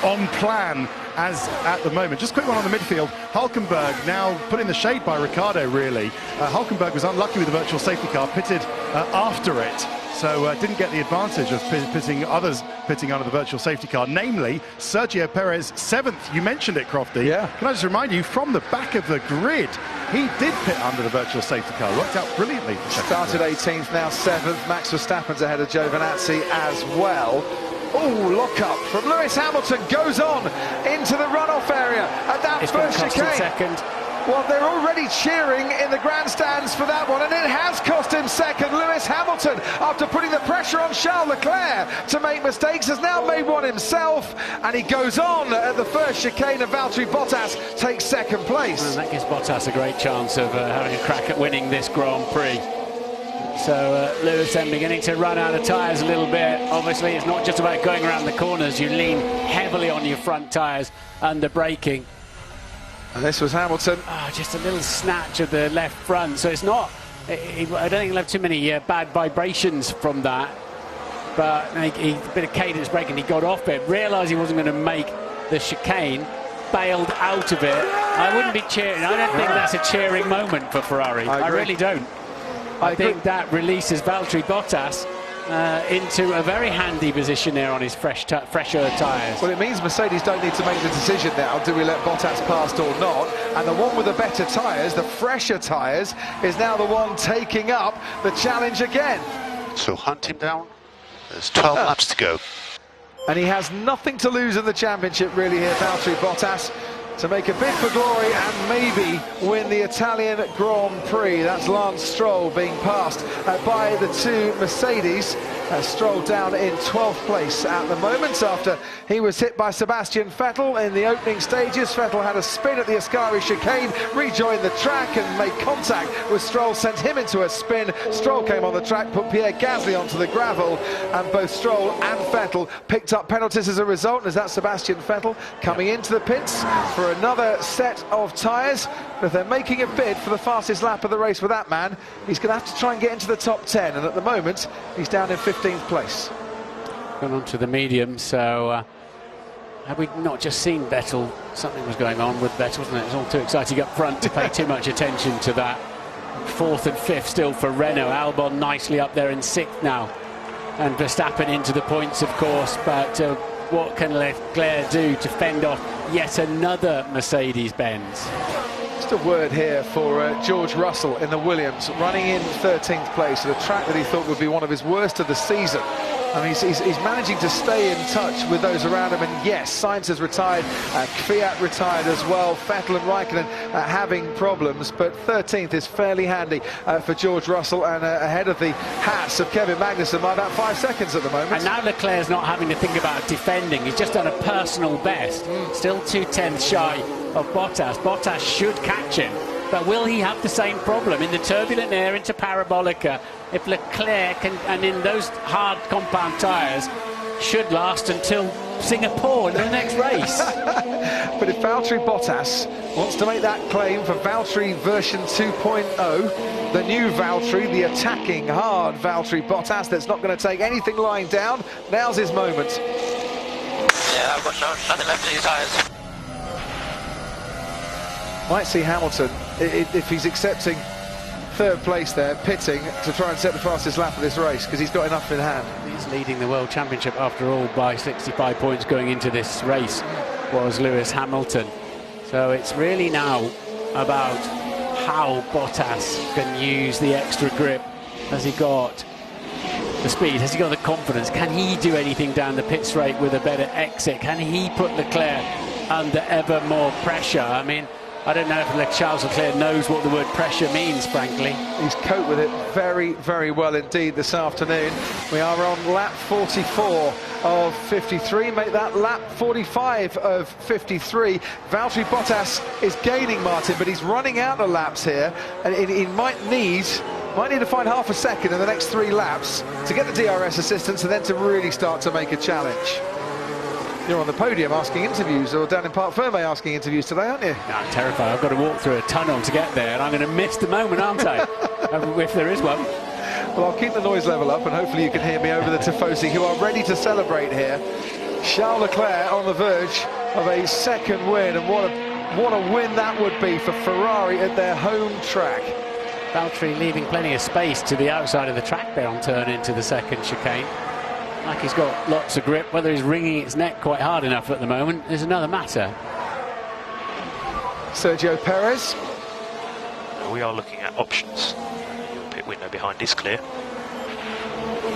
on plan as at the moment. Just a quick one on the midfield. Hulkenberg now put in the shade by Ricciardo, really. Hulkenberg was unlucky with the virtual safety car, pitted after it. So didn't get the advantage of pitting under the virtual safety car, namely Sergio Perez, 7th. You mentioned it, Crofty. Yeah. Can I just remind you, from the back of the grid, he did pit under the virtual safety car. Worked out brilliantly. Started 18th, now 7th. Max Verstappen's ahead of Giovinazzi as well. Oh, lock-up from Lewis Hamilton goes on into the runoff area at that first chicane. Second. Well, they're already cheering in the grandstands for that one, and it has cost him second. Lewis Hamilton, after putting the pressure on Charles Leclerc to make mistakes, has now made one himself, and he goes on at the first chicane, and Valtteri Bottas takes second place. And that gives Bottas a great chance of having a crack at winning this Grand Prix. So Lewis then beginning to run out of tyres a little bit. Obviously, it's not just about going around the corners. You lean heavily on your front tyres under braking. And this was Hamilton. Just a little snatch of the left front. So it's not... I don't think he'll have too many bad vibrations from that. But a bit of cadence braking. He got off it, realised he wasn't going to make the chicane, bailed out of it. I wouldn't be cheering. I don't think that's a cheering moment for Ferrari. I really don't. I think that releases Valtteri Bottas into a very handy position there on his fresher tyres. Well, it means Mercedes don't need to make the decision now, do we let Bottas past or not? And the one with the better tyres, the fresher tyres, is now the one taking up the challenge again. So hunt him down. There's 12 laps to go. And he has nothing to lose in the championship, really, here, Valtteri Bottas. to make a bid for glory and maybe win the Italian Grand Prix. That's Lance Stroll being passed by the two Mercedes. Stroll down in 12th place at the moment after he was hit by Sebastian Vettel in the opening stages. Vettel had a spin at the Ascari chicane, rejoined the track and made contact with Stroll, sent him into a spin. Stroll came on the track, put Pierre Gasly onto the gravel, and both Stroll and Vettel picked up penalties as a result. As that's Sebastian Vettel coming into the pits for another set of tyres. But if they're making a bid for the fastest lap of the race with that man, he's going to have to try and get into the top 10, and at the moment he's down in 15th place. Gone on to the medium, so have we not just seen Vettel? Something was going on with Vettel, wasn't it? It was all too exciting up front to pay too much attention to that. 4th and 5th still for Renault. Albon nicely up there in 6th now, and Verstappen into the points, of course, but what can Leclerc do to fend off yet another Mercedes-Benz? Just a word here for George Russell in the Williams, running in 13th place at a track that he thought would be one of his worst of the season. I mean, he's managing to stay in touch with those around him, and yes, Sainz has retired, Fiat retired as well, Vettel and Raikkonen having problems, but 13th is fairly handy for George Russell, and ahead of the hats of Kevin Magnussen by about 5 seconds at the moment. And now Leclerc's not having to think about defending, he's just done a personal best, still 2/10 shy of Bottas. Bottas should catch him, but will he have the same problem in the turbulent air into Parabolica? If Leclerc can, and in those hard compound tyres, should last until Singapore in the next race. But if Valtteri Bottas wants to make that claim for Valtteri version 2.0, the new Valtteri, the attacking hard Valtteri Bottas that's not going to take anything lying down, now's his moment. Yeah, I've got nothing left in his tyres. Might see Hamilton, if he's accepting 3rd place there, pitting to try and set the fastest lap of this race, because he's got enough in hand. He's leading the World Championship after all by 65 points going into this race, was Lewis Hamilton. So it's really now about how Bottas can use the extra grip. Has he got the speed? Has he got the confidence? Can he do anything down the pit straight with a better exit? Can he put Leclerc under ever more pressure? I mean, I don't know if Charles Leclerc knows what the word pressure means, frankly. He's coped with it very, very well indeed this afternoon. We are on lap 44 of 53. Make that lap 45 of 53. Valtteri Bottas is gaining, Martin, but he's running out of laps here, and he might need to find half a second in the next 3 laps to get the DRS assistance and then to really start to make a challenge. You're on the podium asking interviews, or down in Parc Ferme asking interviews today, aren't you? I'm terrified. I've got to walk through a tunnel to get there, and I'm going to miss the moment, aren't I? If there is one. Well, I'll keep the noise level up, and hopefully you can hear me over the Tifosi, who are ready to celebrate here. Charles Leclerc on the verge of a 2nd win, and what a win that would be for Ferrari at their home track. Valtteri leaving plenty of space to the outside of the track there on turn into the 2nd chicane. Like he's got lots of grip. Whether he's wringing its neck quite hard enough at the moment is another matter. Sergio Perez. We are looking at options. Your pit window behind is clear.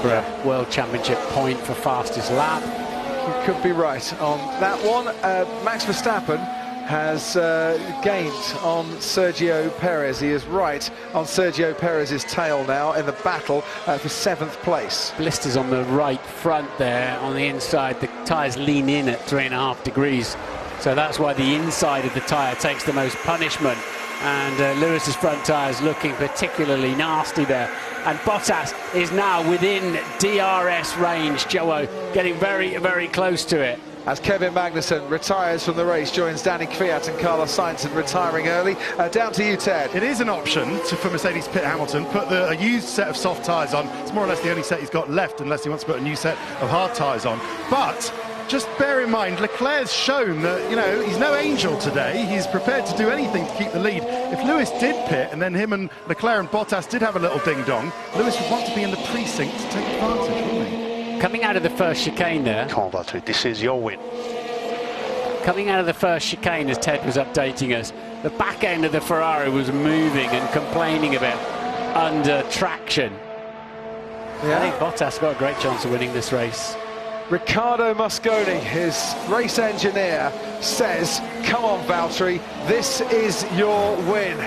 For a World Championship point for fastest lap. You could be right on that one. Max Verstappen has gained on Sergio Perez. He is right on Sergio Perez's tail now in the battle for 7th place. Blisters on the right front there. On the inside, the tyres lean in at 3.5 degrees. So that's why the inside of the tyre takes the most punishment. And Lewis's front tyres looking particularly nasty there. And Bottas is now within DRS range. Joe, getting very, very close to it. As Kevin Magnussen retires from the race, joins Danny Kvyat and Carlos Sainz in retiring early. Down to you, Ted. It is an option for Mercedes pit Hamilton. Put a used set of soft tyres on. It's more or less the only set he's got left, unless he wants to put a new set of hard tyres on. But just bear in mind, Leclerc's shown that, you know, he's no angel today. He's prepared to do anything to keep the lead. If Lewis did pit, and then him and Leclerc and Bottas did have a little ding-dong, Lewis would want to be in the precinct to take advantage, wouldn't he? Coming out of the first chicane there. Come on, Valtteri, this is your win. Coming out of the first chicane, as Ted was updating us, the back end of the Ferrari was moving and complaining a bit under traction. Yeah. I think Bottas got a great chance of winning this race. Riccardo Mosconi, his race engineer, says, come on Valtteri, this is your win.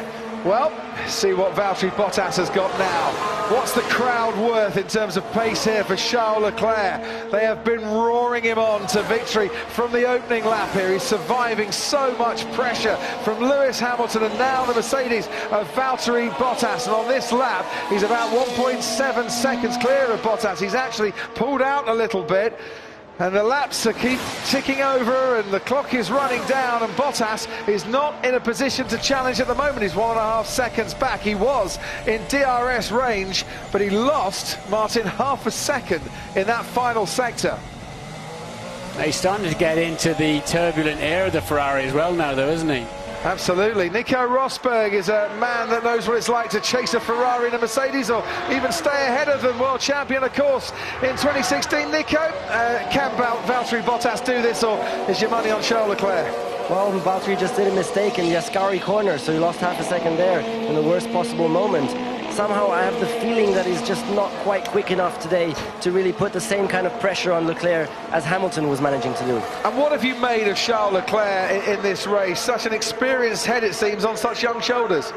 Well, see what Valtteri Bottas has got now. What's the crowd worth in terms of pace here for Charles Leclerc? They have been roaring him on to victory from the opening lap here. He's surviving so much pressure from Lewis Hamilton and now the Mercedes of Valtteri Bottas. And on this lap, he's about 1.7 seconds clear of Bottas. He's actually pulled out a little bit. And the laps keep ticking over and the clock is running down, and Bottas is not in a position to challenge at the moment. He's 1.5 seconds back. He was in DRS range, but he lost, Martin, half a second in that final sector. He's starting to get into the turbulent air of the Ferrari as well now, though, isn't he? Absolutely. Nico Rosberg is a man that knows what it's like to chase a Ferrari and a Mercedes, or even stay ahead of them. World champion, of course, in 2016. Nico, can Valtteri Bottas do this, or is your money on Charles Leclerc? Well, Valtteri just did a mistake in the Ascari corner, so he lost half a second there in the worst possible moment. Somehow I have the feeling that he's just not quite quick enough today to really put the same kind of pressure on Leclerc as Hamilton was managing to do. And what have you made of Charles Leclerc in this race? Such an experienced head, it seems, on such young shoulders.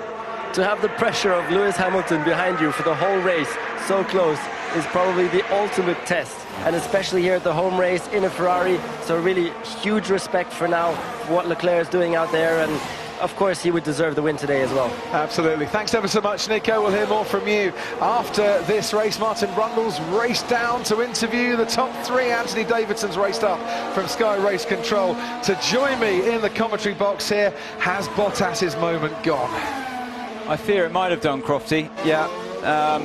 To have the pressure of Lewis Hamilton behind you for the whole race, so close, is probably the ultimate test. And especially here at the home race in a Ferrari, so really huge respect for now for what Leclerc is doing out there, and of course he would deserve the win today as well. Absolutely. Thanks ever so much, Nico. We'll hear more from you after this race. Martin Brundle's raced down to interview the top three. Anthony Davidson's raced up from Sky Race Control to join me in the commentary box here. Has Bottas's moment gone? I fear it might have done, Crofty. Yeah.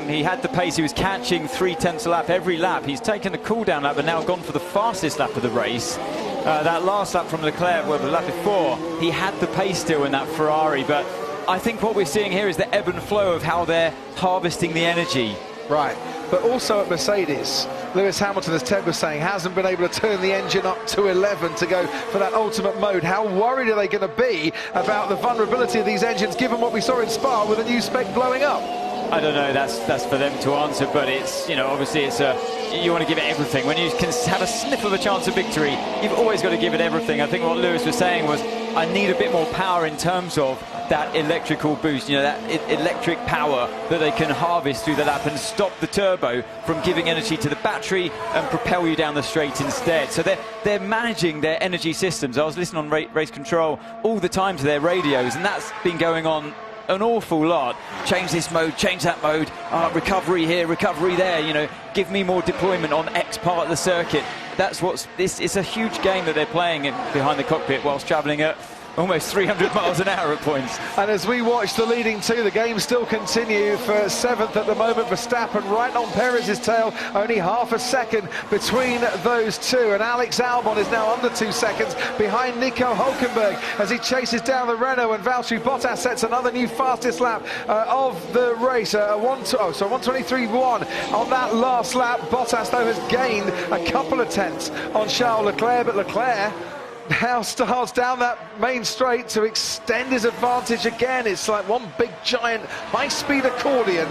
He had the pace. He was catching 0.3 a lap every lap. He's taken a cool-down lap, but now gone for the fastest lap of the race. That last lap from Leclerc, well, the lap before, he had the pace still in that Ferrari, but I think what we're seeing here is the ebb and flow of how they're harvesting the energy. Right, but also at Mercedes, Lewis Hamilton, as Ted was saying, hasn't been able to turn the engine up to 11 to go for that ultimate mode. How worried are they going to be about the vulnerability of these engines, given what we saw in Spa with a new spec blowing up? I don't know, that's for them to answer, but it's, you know, obviously it's you want to give it everything. When you can have a sniff of a chance of victory, you've always got to give it everything. I think what Lewis was saying was, I need a bit more power in terms of that electrical boost, you know, that electric power that they can harvest through the lap and stop the turbo from giving energy to the battery and propel you down the straight instead. So they're managing their energy systems. I was listening on race control all the time to their radios, and that's been going on an awful lot. Change this mode, change that mode, recovery here, recovery there, you know, give me more deployment on X part of the circuit. That's it's a huge game that they're playing behind the cockpit whilst travelling at almost 300 miles an hour at points. And as we watch the leading two, the games still continue. For 7th at the moment, Verstappen right on Perez's tail, only half a second between those two. And Alex Albon is now under 2 seconds behind Nico Hülkenberg as he chases down the Renault, and Valtteri Bottas sets another new fastest lap of the race. 1:23.1 on that last lap. Bottas, though, has gained a couple of tenths on Charles Leclerc, but Leclerc now starts down that main straight to extend his advantage again. It's like one big giant high-speed accordion,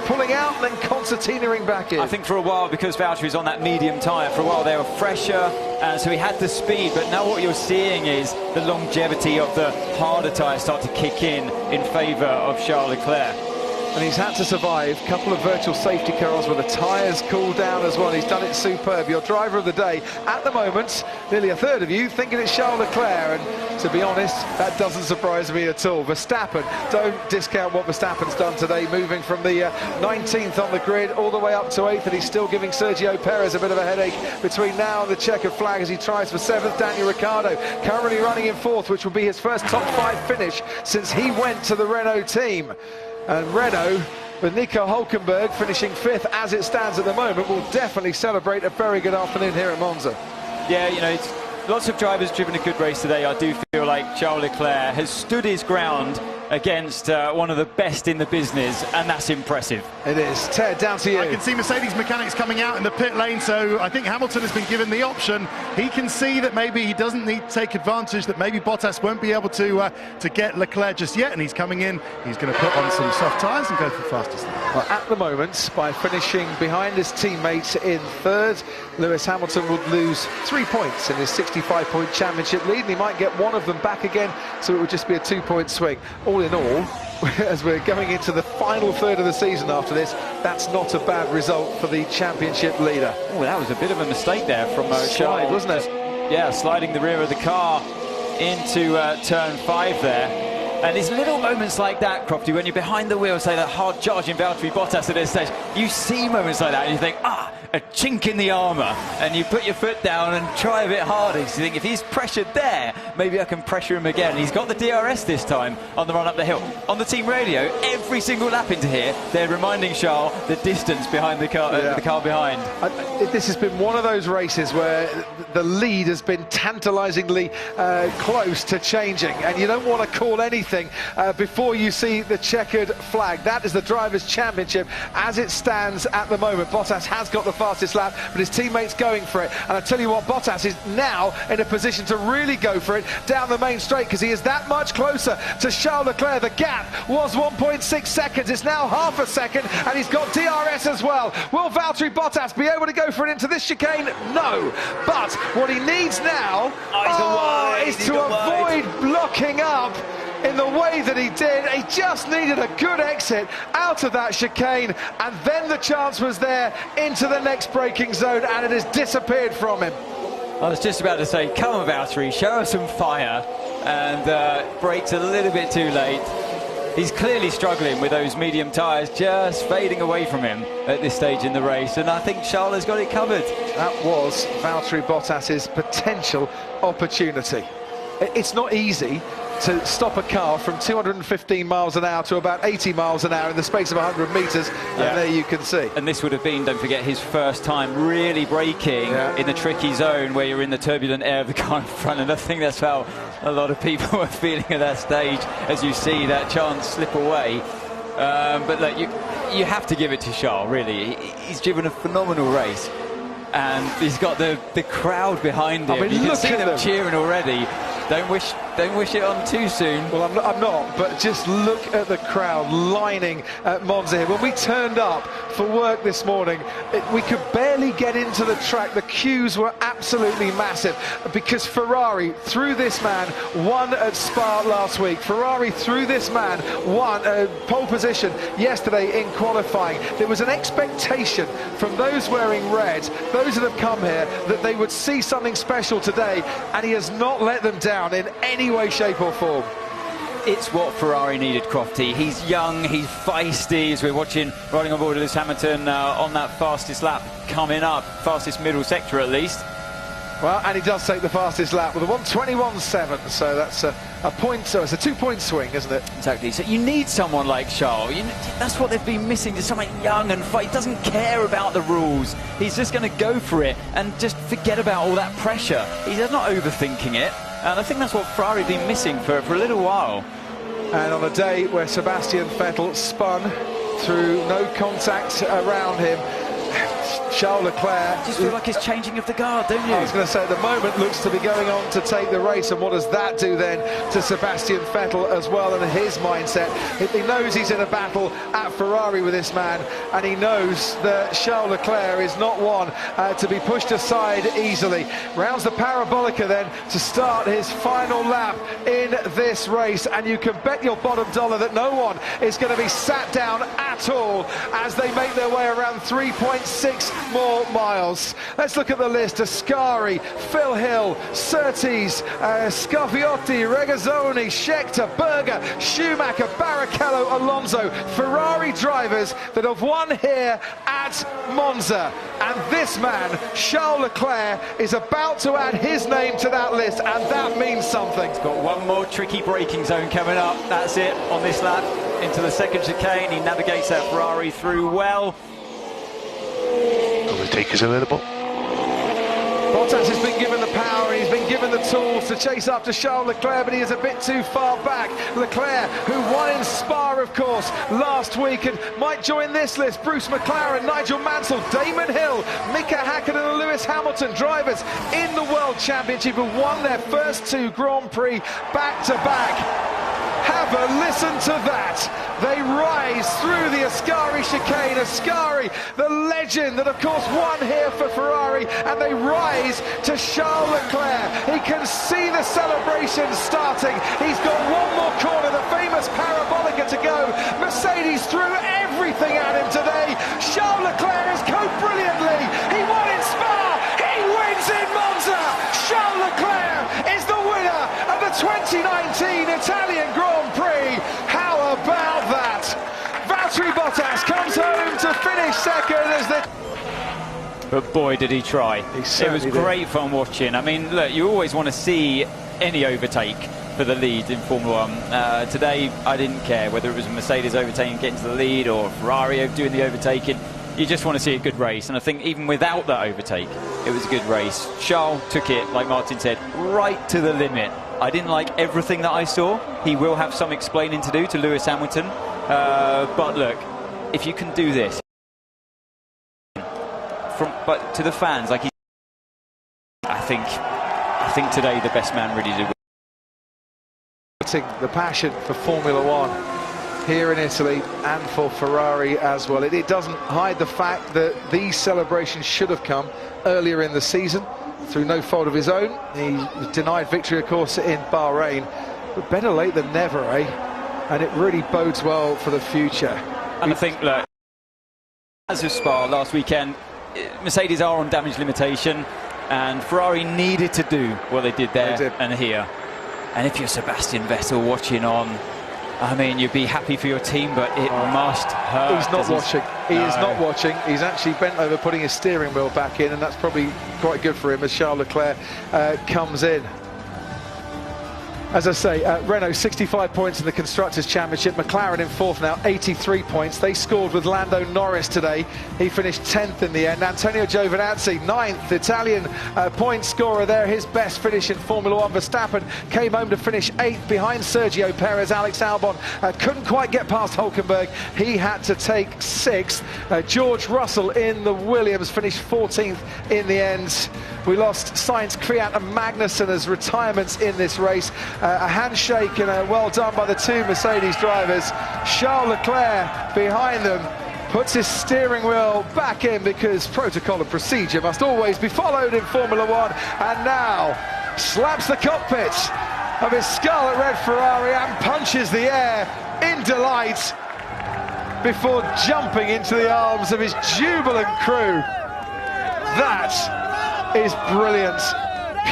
pulling out and then concertinaing back in. I think for a while, because Valtteri's on that medium tyre, for a while they were fresher, so he had the speed, but now what you're seeing is the longevity of the harder tyres start to kick in favour of Charles Leclerc. And he's had to survive a couple of virtual safety cars where the tyres cooled down as well. He's done it superb. Your driver of the day at the moment, nearly a third of you thinking it's Charles Leclerc, and to be honest, that doesn't surprise me at all. Verstappen, don't discount what Verstappen's done today, moving from the 19th on the grid all the way up to 8th, and he's still giving Sergio Perez a bit of a headache between now and the checkered flag as he tries for 7th. Daniel Ricciardo currently running in 4th, which will be his first top 5 finish since he went to the Renault team. And Renault, with Nico Hülkenberg finishing 5th as it stands at the moment, will definitely celebrate a very good afternoon here at Monza. Yeah, you know, lots of drivers driven a good race today. I do feel like Charles Leclerc has stood his ground against one of the best in the business, and that's impressive. It is. Ted, down to you. I can see Mercedes mechanics coming out in the pit lane, so I think Hamilton has been given the option. He can see that maybe he doesn't need to take advantage, that maybe Bottas won't be able to get Leclerc just yet, and he's coming in. He's going to put on some soft tyres and go for the fastest lap. Well, at the moment, by finishing behind his teammate in third, Lewis Hamilton would lose 3 points in his 65-point championship lead, and he might get one of them back again, so it would just be a 2-point swing. All in all, as we're going into the final third of the season after this, that's not a bad result for the championship leader. Oh, that was a bit of a mistake there from Charles, wasn't it? Yeah, sliding the rear of the car into turn 5 there. And it's little moments like that, Crofty, when you're behind the wheel, say that hard charging Valtteri Bottas at this stage, you see moments like that and you think, a chink in the armour, and you put your foot down and try a bit harder. You think, if he's pressured there, maybe I can pressure him again. He's got the DRS this time on the run up the hill. On the team radio, every single lap into here, they're reminding Charles the distance behind the car, the car behind. This has been one of those races where the lead has been tantalisingly close to changing, and you don't want to call anything before you see the checkered flag. That is the Drivers' Championship as it stands at the moment. Bottas has got the fastest lap, but his teammate's going for it, and I tell you what, Bottas is now in a position to really go for it down the main straight, because he is that much closer to Charles Leclerc. The gap was 1.6 seconds, it's now half a second, and he's got DRS as well. Will Valtteri Bottas be able to go for it into this chicane? No, but what he needs now is to avoid blocking up in the way that he did. He just needed a good exit out of that chicane, and then the chance was there into the next braking zone, and it has disappeared from him. I was just about to say, come on Valtteri, show us some fire, and brakes a little bit too late. He's clearly struggling with those medium tyres just fading away from him at this stage in the race, and I think Charles has got it covered. That was Valtteri Bottas's potential opportunity. It's not easy to stop a car from 215 miles an hour to about 80 miles an hour in the space of 100 metres, and there you can see. And this would have been, don't forget, his first time really braking in the tricky zone where you're in the turbulent air of the car in front, and I think that's how a lot of people were feeling at that stage as you see that chance slip away. But look, you have to give it to Charles, really. He's driven a phenomenal race, and he's got the crowd behind him. I mean, you can look see at them cheering already. Don't wish it on too soon. Well, I'm not, but just look at the crowd lining at Monza here. When we turned up for work this morning, we could barely get into the track. The queues were absolutely massive, because Ferrari, through this man, won at Spa last week. Ferrari, through this man, won pole position yesterday in qualifying. There was an expectation from those wearing red, those that have come here, that they would see something special today, and he has not let them down in any way, shape or form. It's what Ferrari needed, Crofty. He's young, he's feisty, as we're watching riding on board Lewis Hamilton on that fastest lap coming up, fastest middle sector at least. Well, and he does take the fastest lap with a 1:21.7, so that's a point. So it's a 2-point swing, isn't it? Exactly. So you need someone like Charles. That's what they've been missing, just someone young and he doesn't care about the rules. He's just going to go for it and just forget about all that pressure. He's not overthinking it, and I think that's what Ferrari have been missing for a little while. And on a day where Sebastian Vettel spun through no contact around him, Charles Leclerc... Just feel like it's changing of the guard, don't you? I was going to say, at the moment looks to be going on to take the race, and what does that do then to Sebastian Vettel as well, and his mindset? He knows he's in a battle at Ferrari with this man, and he knows that Charles Leclerc is not one to be pushed aside easily. Rounds the parabolica then to start his final lap in this race, and you can bet your bottom dollar that no one is going to be sat down at all as they make their way around 3.6 more miles. Let's look at the list. Ascari, Phil Hill, Surtees, Scarfiotti, Regazzoni, Scheckter, Berger, Schumacher, Barrichello, Alonso. Ferrari drivers that have won here at Monza. And this man, Charles Leclerc, is about to add his name to that list, and that means something. He's got one more tricky braking zone coming up. That's it on this lap. Into the second chicane. He navigates that Ferrari through well. Overtake is available. Bottas has been given the power, he's been given the tools to chase after Charles Leclerc, but he is a bit too far back. Leclerc, who won in Spa, of course, last week, and might join this list. Bruce McLaren, Nigel Mansell, Damon Hill, Mika Häkkinen and Lewis Hamilton, drivers in the World Championship who won their first 2 Grand Prix back-to-back. Have a listen to that. They rise through the Ascari chicane. Ascari, the legend that of course won here for Ferrari, and they rise to Charles Leclerc. He can see the celebration starting. He's got one more corner, the famous Parabolica to go. Mercedes threw everything at him today. Charles Leclerc has coped brilliantly. He won in Spa. He wins in Monza. Charles Leclerc is the winner of the 2019 Italian Grand Prix. How about that? Valtteri Bottas comes home to finish second as the... But boy, did he try. It was great fun watching. I mean, look, you always want to see any overtake for the lead in Formula 1. Today, I didn't care whether it was a Mercedes overtaking, getting to the lead, or Ferrari doing the overtaking. You just want to see a good race, and I think even without that overtake, it was a good race. Charles took it, like Martin said, right to the limit. I didn't like everything that I saw. He will have some explaining to do to Lewis Hamilton. But look, if you can do this, but to the fans, like I think today the best man really did. The passion for Formula 1 here in Italy and for Ferrari as well. It doesn't hide the fact that these celebrations should have come earlier in the season through no fault of his own. He was denied victory, of course, in Bahrain, but better late than never, eh? And it really bodes well for the future. And I think, look, as of Spa last weekend, Mercedes are on damage limitation, and Ferrari needed to do what they did there and here. And if you're Sebastian Vettel watching on, I mean, you'd be happy for your team, but it must hurt. He's not watching. He is not watching. He's actually bent over putting his steering wheel back in, and that's probably quite good for him as Charles Leclerc comes in. As I say, Renault 65 points in the Constructors' Championship. McLaren in 4th now, 83 points. They scored with Lando Norris today. He finished 10th in the end. Antonio Giovinazzi, 9th, Italian point scorer there. His best finish in Formula 1. Verstappen came home to finish 8th behind Sergio Perez. Alex Albon couldn't quite get past Hülkenberg. He had to take 6th. George Russell in the Williams finished 14th in the end. We lost Sainz, Kvyat and Magnussen as retirements in this race. A handshake and a well done by the 2 Mercedes drivers. Charles Leclerc behind them puts his steering wheel back in because protocol and procedure must always be followed in Formula 1, and now slaps the cockpit of his scarlet red Ferrari and punches the air in delight before jumping into the arms of his jubilant crew. That is brilliant.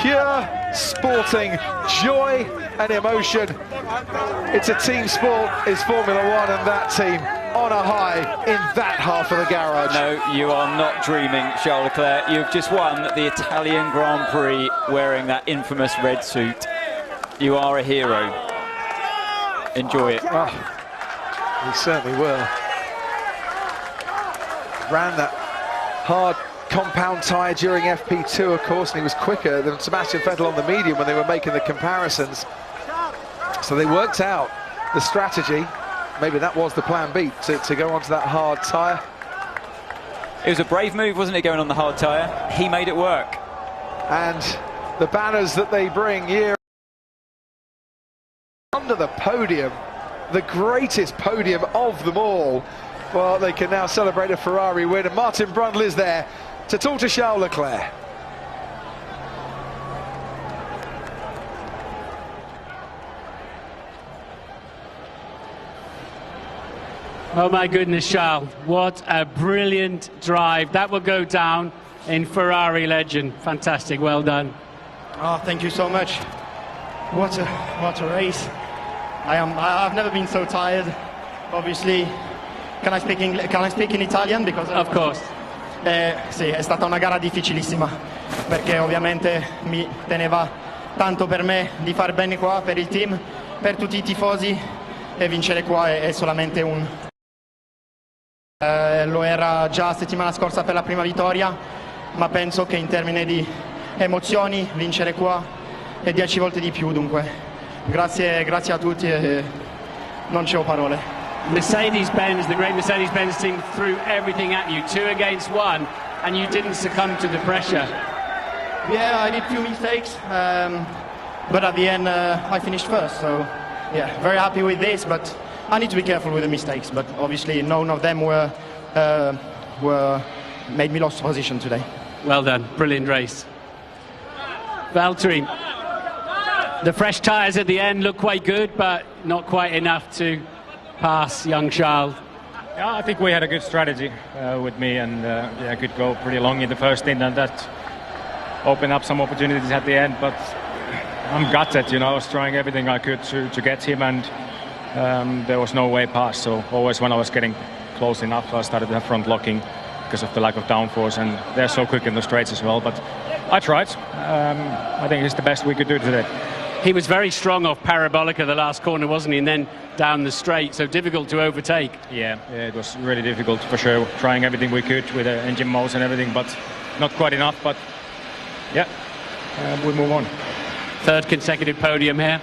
Pure sporting joy and emotion. It's a team sport, it's Formula 1, and that team on a high in that half of the garage. No, you are not dreaming, Charles Leclerc. You've just won the Italian Grand Prix wearing that infamous red suit. You are a hero. Enjoy it. Oh, he certainly will. Ran that hard compound tyre during FP2, of course, and he was quicker than Sebastian Vettel on the medium when they were making the comparisons. So they worked out the strategy. Maybe that was the plan B, to go onto that hard tyre. It was a brave move, wasn't it, going on the hard tyre? He made it work. And the banners that they bring here under the podium, the greatest podium of them all. Well, they can now celebrate a Ferrari win, and Martin Brundle is there to talk to Charles Leclerc. Oh my goodness, Charles, what a brilliant drive. That will go down in Ferrari legend. Fantastic, well done. Oh, thank you so much. What a race. I've never been so tired. Obviously, can I speak in Italian? Because of course. Sì, è stata una gara difficilissima, perché ovviamente mi teneva tanto per me di far bene qua, per il team, per tutti I tifosi, e vincere qua è solamente lo era già settimana scorsa per la prima vittoria, ma penso che in termini di emozioni, vincere qua e 10 volte di più, dunque grazie a tutti e non c'ho parole. Mercedes-Benz, the great Mercedes-Benz team threw everything at you, 2 against 1, and you didn't succumb to the pressure. Yeah, I did few mistakes, but at the end I finished first, so yeah, very happy with this, but I need to be careful with the mistakes, but obviously none of them were made me lost position today. Well done, brilliant race. Valteri, the fresh tyres at the end look quite good, but not quite enough to pass young Charles. Yeah, I think we had a good strategy with me, and yeah, I could go pretty long in the first stint, and that opened up some opportunities at the end. But I'm gutted, you know, I was trying everything I could to get him, and there was no way past. So always when I was getting close enough, I started to have front locking because of the lack of downforce, and they're so quick in the straights as well. But I tried. I think it's the best we could do today. He was very strong off Parabolica the last corner, wasn't he? And then down the straight, so difficult to overtake. Yeah, it was really difficult for sure. Trying everything we could with the engine modes and everything, but not quite enough. But yeah, we move on. Third consecutive podium here.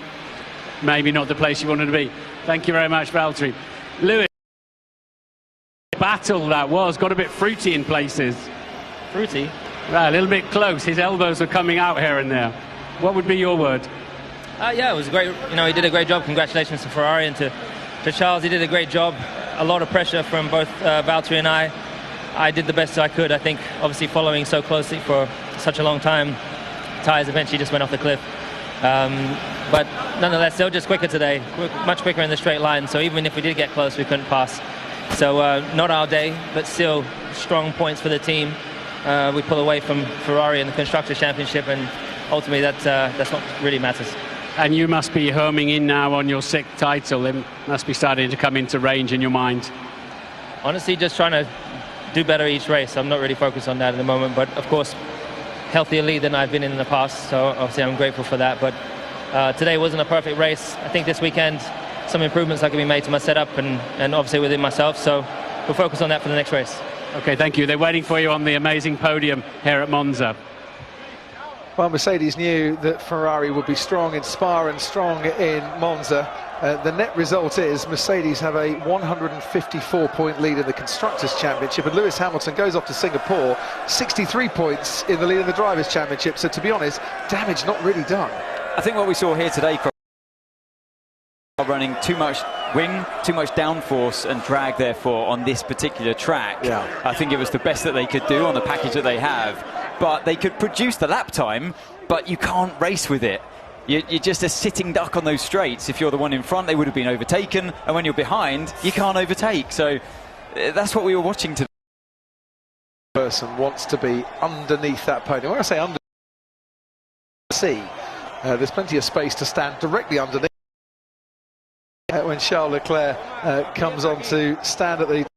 Maybe not the place you wanted to be. Thank you very much, Valtteri. Lewis, battle that was, got a bit fruity in places. Fruity? Right, a little bit close. His elbows were coming out here and there. What would be your word? Yeah, it was great. You know, he did a great job. Congratulations to Ferrari and to Charles. He did a great job. A lot of pressure from both Valtteri and I. I did the best I could. I think, obviously, following so closely for such a long time, tyres eventually just went off the cliff. But nonetheless, they were just quicker today, much quicker in the straight line. So even if we did get close, we couldn't pass. So not our day, but still strong points for the team. We pull away from Ferrari in the Constructors' Championship, and ultimately that's what really matters. And you must be homing in now on your 6th title. It must be starting to come into range in your mind. Honestly, just trying to do better each race. I'm not really focused on that at the moment, but of course, healthier lead than I've been in the past, so obviously I'm grateful for that. But today wasn't a perfect race. I think this weekend some improvements are going to be made to my setup and obviously within myself, so we'll focus on that for the next race. Okay, thank you. They're waiting for you on the amazing podium here at Monza. Well, Mercedes knew that Ferrari would be strong in Spa and strong in Monza. The net result is Mercedes have a 154-point lead in the Constructors' Championship, and Lewis Hamilton goes off to Singapore, 63 points in the lead in the Drivers' Championship. So, to be honest, damage not really done. I think what we saw here today, running too much wing, too much downforce and drag, therefore, on this particular track. Yeah. I think it was the best that they could do on the package that they have. But they could produce the lap time, but you can't race with it. You're just a sitting duck on those straights. If you're the one in front, they would have been overtaken, and when you're behind, you can't overtake. So that's what we were watching today. Person wants to be underneath that podium. When I say under, there's plenty of space to stand directly underneath. When Charles Leclerc comes on to stand at the... It's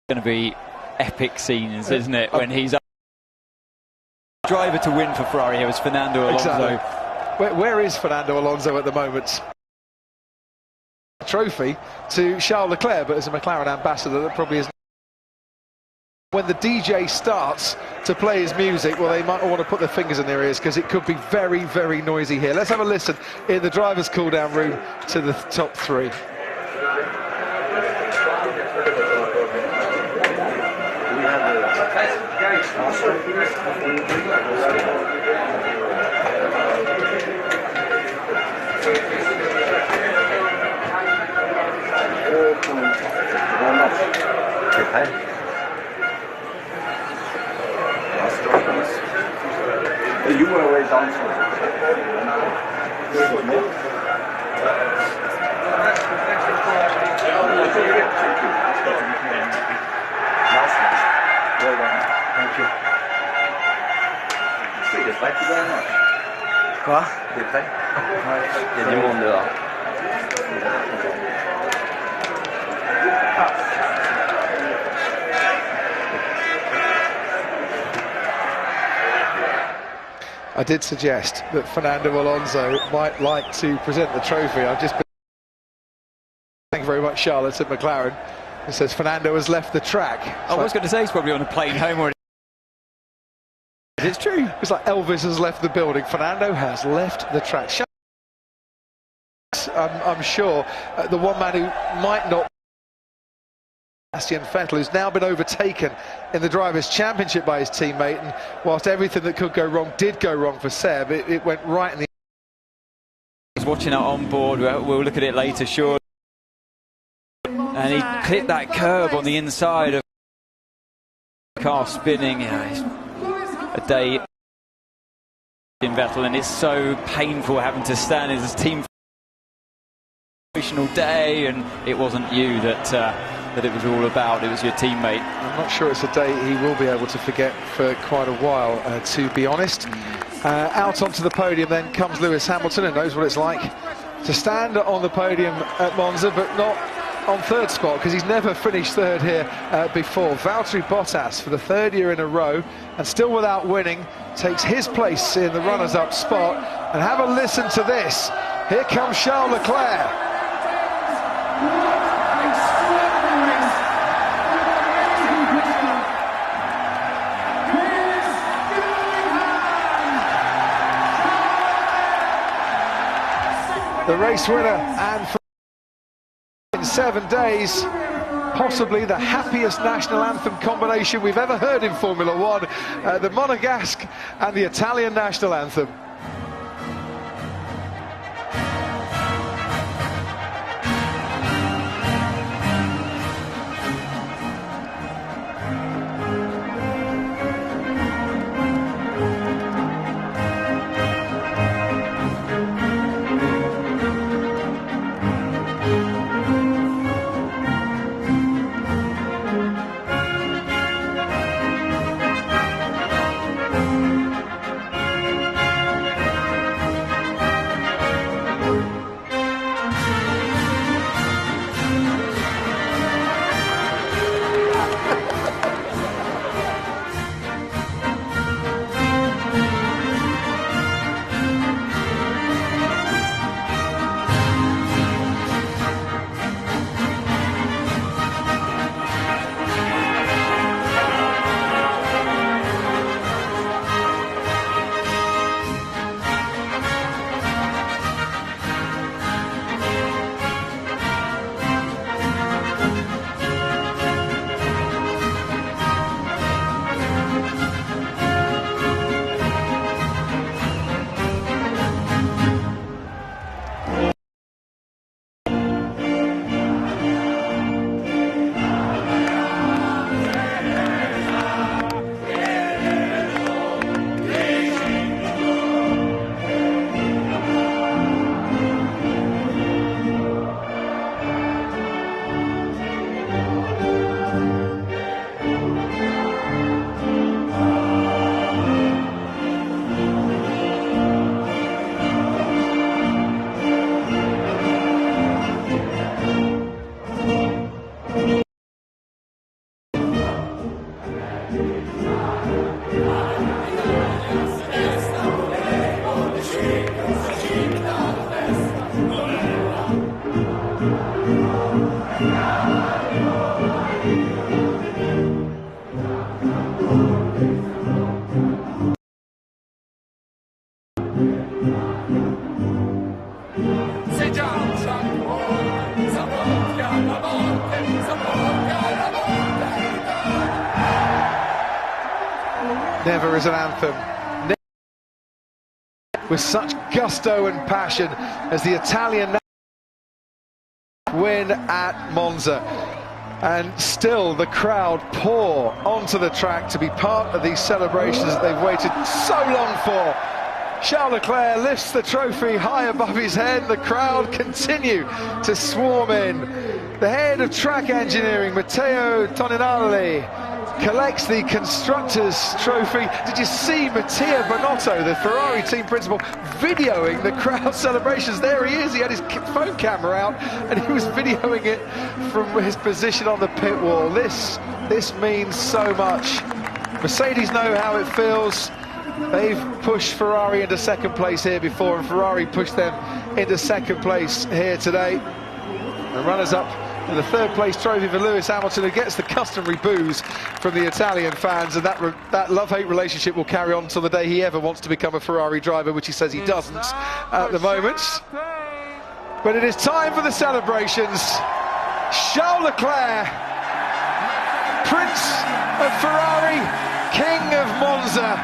going to be epic scenes, isn't it, when he's up. Driver to win for Ferrari here was Fernando Alonso. Exactly. Where is Fernando Alonso at the moment? Trophy to Charles Leclerc, but as a McLaren ambassador, that probably isn't. When the DJ starts to play his music, well, they might want to put their fingers in their ears because it could be very, very noisy here. Let's have a listen in the driver's cool-down room to the top 3. You were way down. Well done. Thank you. C'est des fêtes, tu vas voir. Quoi? Des fêtes? Il y a du monde dehors. I did suggest that Fernando Alonso might like to present the trophy. I've just been... Thank you very much, Charlotte at McLaren. It says Fernando has left the track. I was going to say he's probably on a plane home or It's true. It's like Elvis has left the building. Fernando has left the track. I'm sure the one man who might not, Sebastian Vettel, who's now been overtaken in the Drivers' Championship by his teammate, and whilst everything that could go wrong did go wrong for Seb, it went right in the... I was watching it on board, we'll look at it later, sure. And he clipped that curb on the inside of the car spinning. A day in Vettel, and it's so painful having to stand in this team day, and it wasn't you that it was all about, it was your teammate. I'm not sure it's a day he will be able to forget for quite a while, to be honest. Out onto the podium then comes Lewis Hamilton, and knows what it's like to stand on the podium at Monza, but not on third spot, because he's never finished third here before. Valteri Bottas, for the third year in a row, and still without winning, takes his place in the runners-up spot. And have a listen to this. Here comes Charles Leclerc. The race winner, and for in 7 days, possibly the happiest national anthem combination we've ever heard in Formula One, the Monegasque and the Italian national anthem. Never is an anthem with such gusto and passion as the Italian win at Monza. And still the crowd pour onto the track to be part of these celebrations that they've waited so long for. Charles Leclerc lifts the trophy high above his head. The crowd continue to swarm in. The head of track engineering, Matteo Toninelli, collects the Constructors' Trophy. Did you see Mattia Bonotto, the Ferrari team principal, videoing the crowd celebrations? There he is. He had his phone camera out and he was videoing it from his position on the pit wall. This means so much. Mercedes know how it feels. They've pushed Ferrari into second place here before, and Ferrari pushed them into second place here today. The runners-up And the third place trophy for Lewis Hamilton, who gets the customary boos from the Italian fans, and that love-hate relationship will carry on until the day he ever wants to become a Ferrari driver, which he says he doesn't at the moment. But it is time for the celebrations. Charles Leclerc, Prince of Ferrari, King of Monza,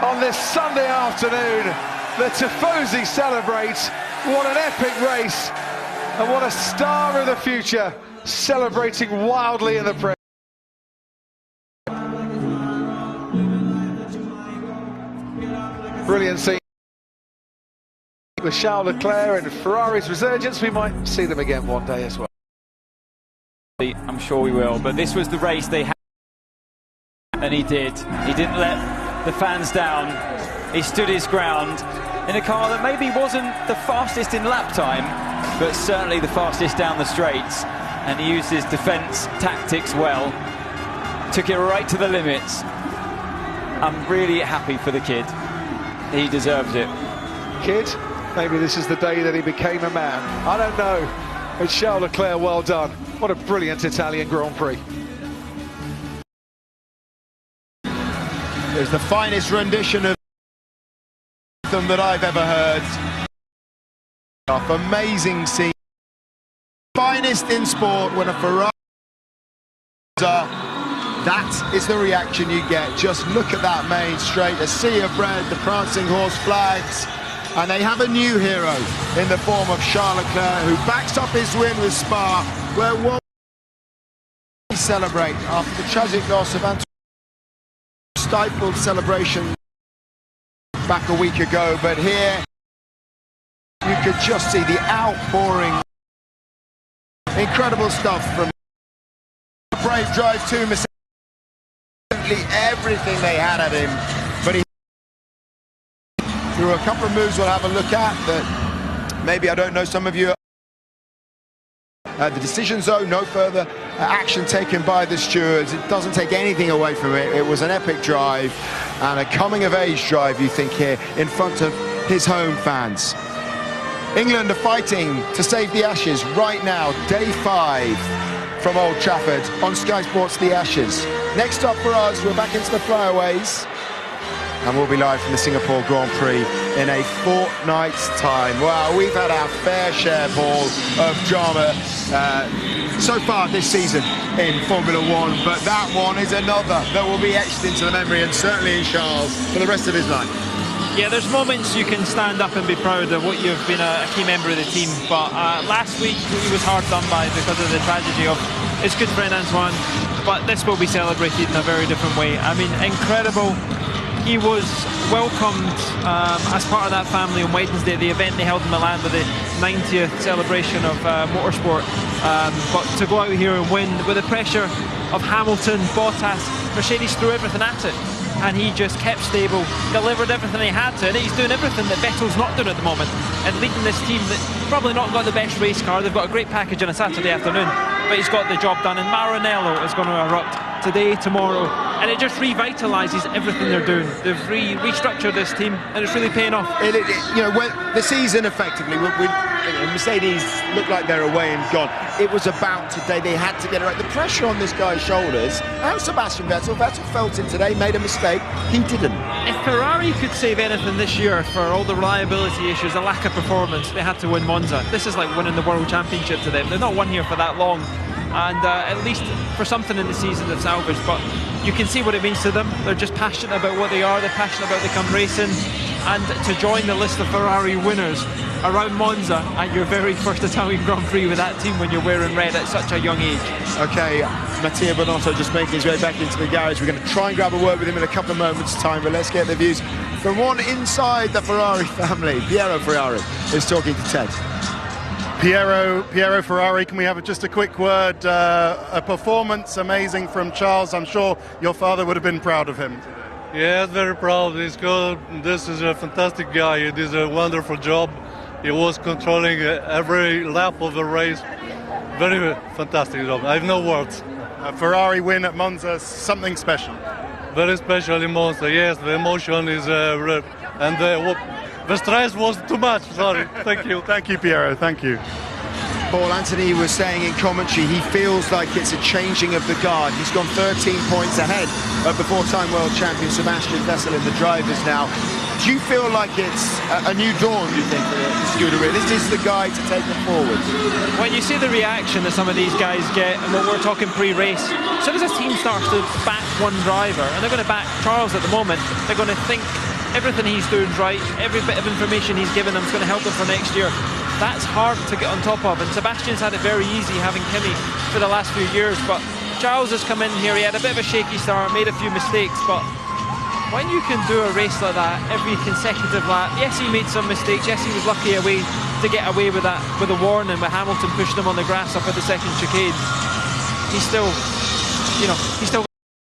on this Sunday afternoon. The Tifosi celebrate. What an epic race, and what a star of the future, celebrating wildly in the press. Brilliant scene with Charles Leclerc and Ferrari's resurgence. We might see them again one day as well. I'm sure we will, but this was the race they had, and he did. He didn't let the fans down. He stood his ground in a car that maybe wasn't the fastest in lap time, but certainly the fastest down the straights, and he used his defence tactics well, took it right to the limits. I'm really happy for the kid. He deserves it. Kid, maybe this is the day that he became a man. I don't know. But Charles Leclerc, well done. What a brilliant Italian Grand Prix. It's the finest rendition of them that I've ever heard. Amazing scene. Finest in sport when a Ferrari. That is the reaction you get. Just look at that main straight, a sea of red, the prancing horse flags. And they have a new hero in the form of Charles Leclerc, who backs up his win with Spa, where one celebrate after the tragic loss of Antoine. Stifled celebration back a week ago, but here you could just see the outpouring. Incredible stuff from brave drive to Mercedes. Everything they had at him, but he through a couple of moves we'll have a look at that maybe, I don't know, some of you the decision zone, no further action taken by the stewards. It doesn't take anything away from it. It was an epic drive and a coming of age drive, you think, here in front of his home fans. England are fighting to save the Ashes right now, day 5 from Old Trafford on Sky Sports The Ashes. Next up for us, we're back into the flyaways, and we'll be live from the Singapore Grand Prix in a fortnight's time. Wow, we've had our fair share, Paul, of drama so far this season in Formula One, but that one is another that will be etched into the memory, and certainly in Charles for the rest of his life. Yeah, there's moments you can stand up and be proud of what you've been a key member of the team, but last week he was hard done by because of the tragedy of his good friend Antoine, but this will be celebrated in a very different way. I mean, incredible. He was welcomed as part of that family on Wednesday at the event they held in Milan with the 90th celebration of motorsport, but to go out here and win with the pressure of Hamilton, Bottas, Mercedes threw everything at it, and he just kept stable, delivered everything he had to, and he's doing everything that Vettel's not doing at the moment, and leading this team that's probably not got the best race car. They've got a great package on a Saturday afternoon, but he's got the job done, and Maranello is going to erupt today, tomorrow, and it just revitalises everything they're doing. They've restructured this team, and it's really paying off. You know, when the season effectively, Mercedes looked like they're away and gone. It was about today. They had to get it right. The pressure on this guy's shoulders, and Sebastian Vettel felt it today, made a mistake. He didn't. If Ferrari could save anything this year for all the reliability issues, the lack of performance, they had to win Monza. This is like winning the World Championship to them. They've not won here for that long, and at least for something in the season they've salvaged, but you can see what it means to them. They're just passionate about what they are, they're passionate about they come racing, and to join the list of Ferrari winners around Monza at your very first Italian Grand Prix with that team when you're wearing red at such a young age. Okay, Mattia Bonotto just making his way back into the garage. We're going to try and grab a word with him in a couple of moments' time, but let's get the views from one inside the Ferrari family. Piero Ferrari is talking to Ted. Piero Ferrari, can we have just a quick word? A performance amazing from Charles. I'm sure your father would have been proud of him. Yeah, very proud. He's good. This is a fantastic guy. He did a wonderful job. He was controlling every lap of the race. Very fantastic job. I have no words. A Ferrari win at Monza, something special. Very special in Monza, yes. The emotion is... and the stress was too much. Sorry. Thank you. Thank you, Piero. Thank you. Paul, Anthony was saying in commentary he feels like it's a changing of the guard. He's gone 13 points ahead of the four-time world champion Sebastian Vettel in the drivers now. Do you feel like it's a new dawn, do you think, for the Scuderia? This is the guy to take them forward. When you see the reaction that some of these guys get, and what we're talking pre-race, as soon as a team starts to back one driver, and they're going to back Charles at the moment, they're going to think everything he's doing right, every bit of information he's given them is going to help them for next year. That's hard to get on top of, and Sebastian's had it very easy having Kimi for the last few years, but Charles has come in here, he had a bit of a shaky start, made a few mistakes, but when you can do a race like that every consecutive lap, yes, he made some mistakes, yes, he was lucky to get away with that, with a warning, with Hamilton pushed him on the grass up at the second chicane. He's still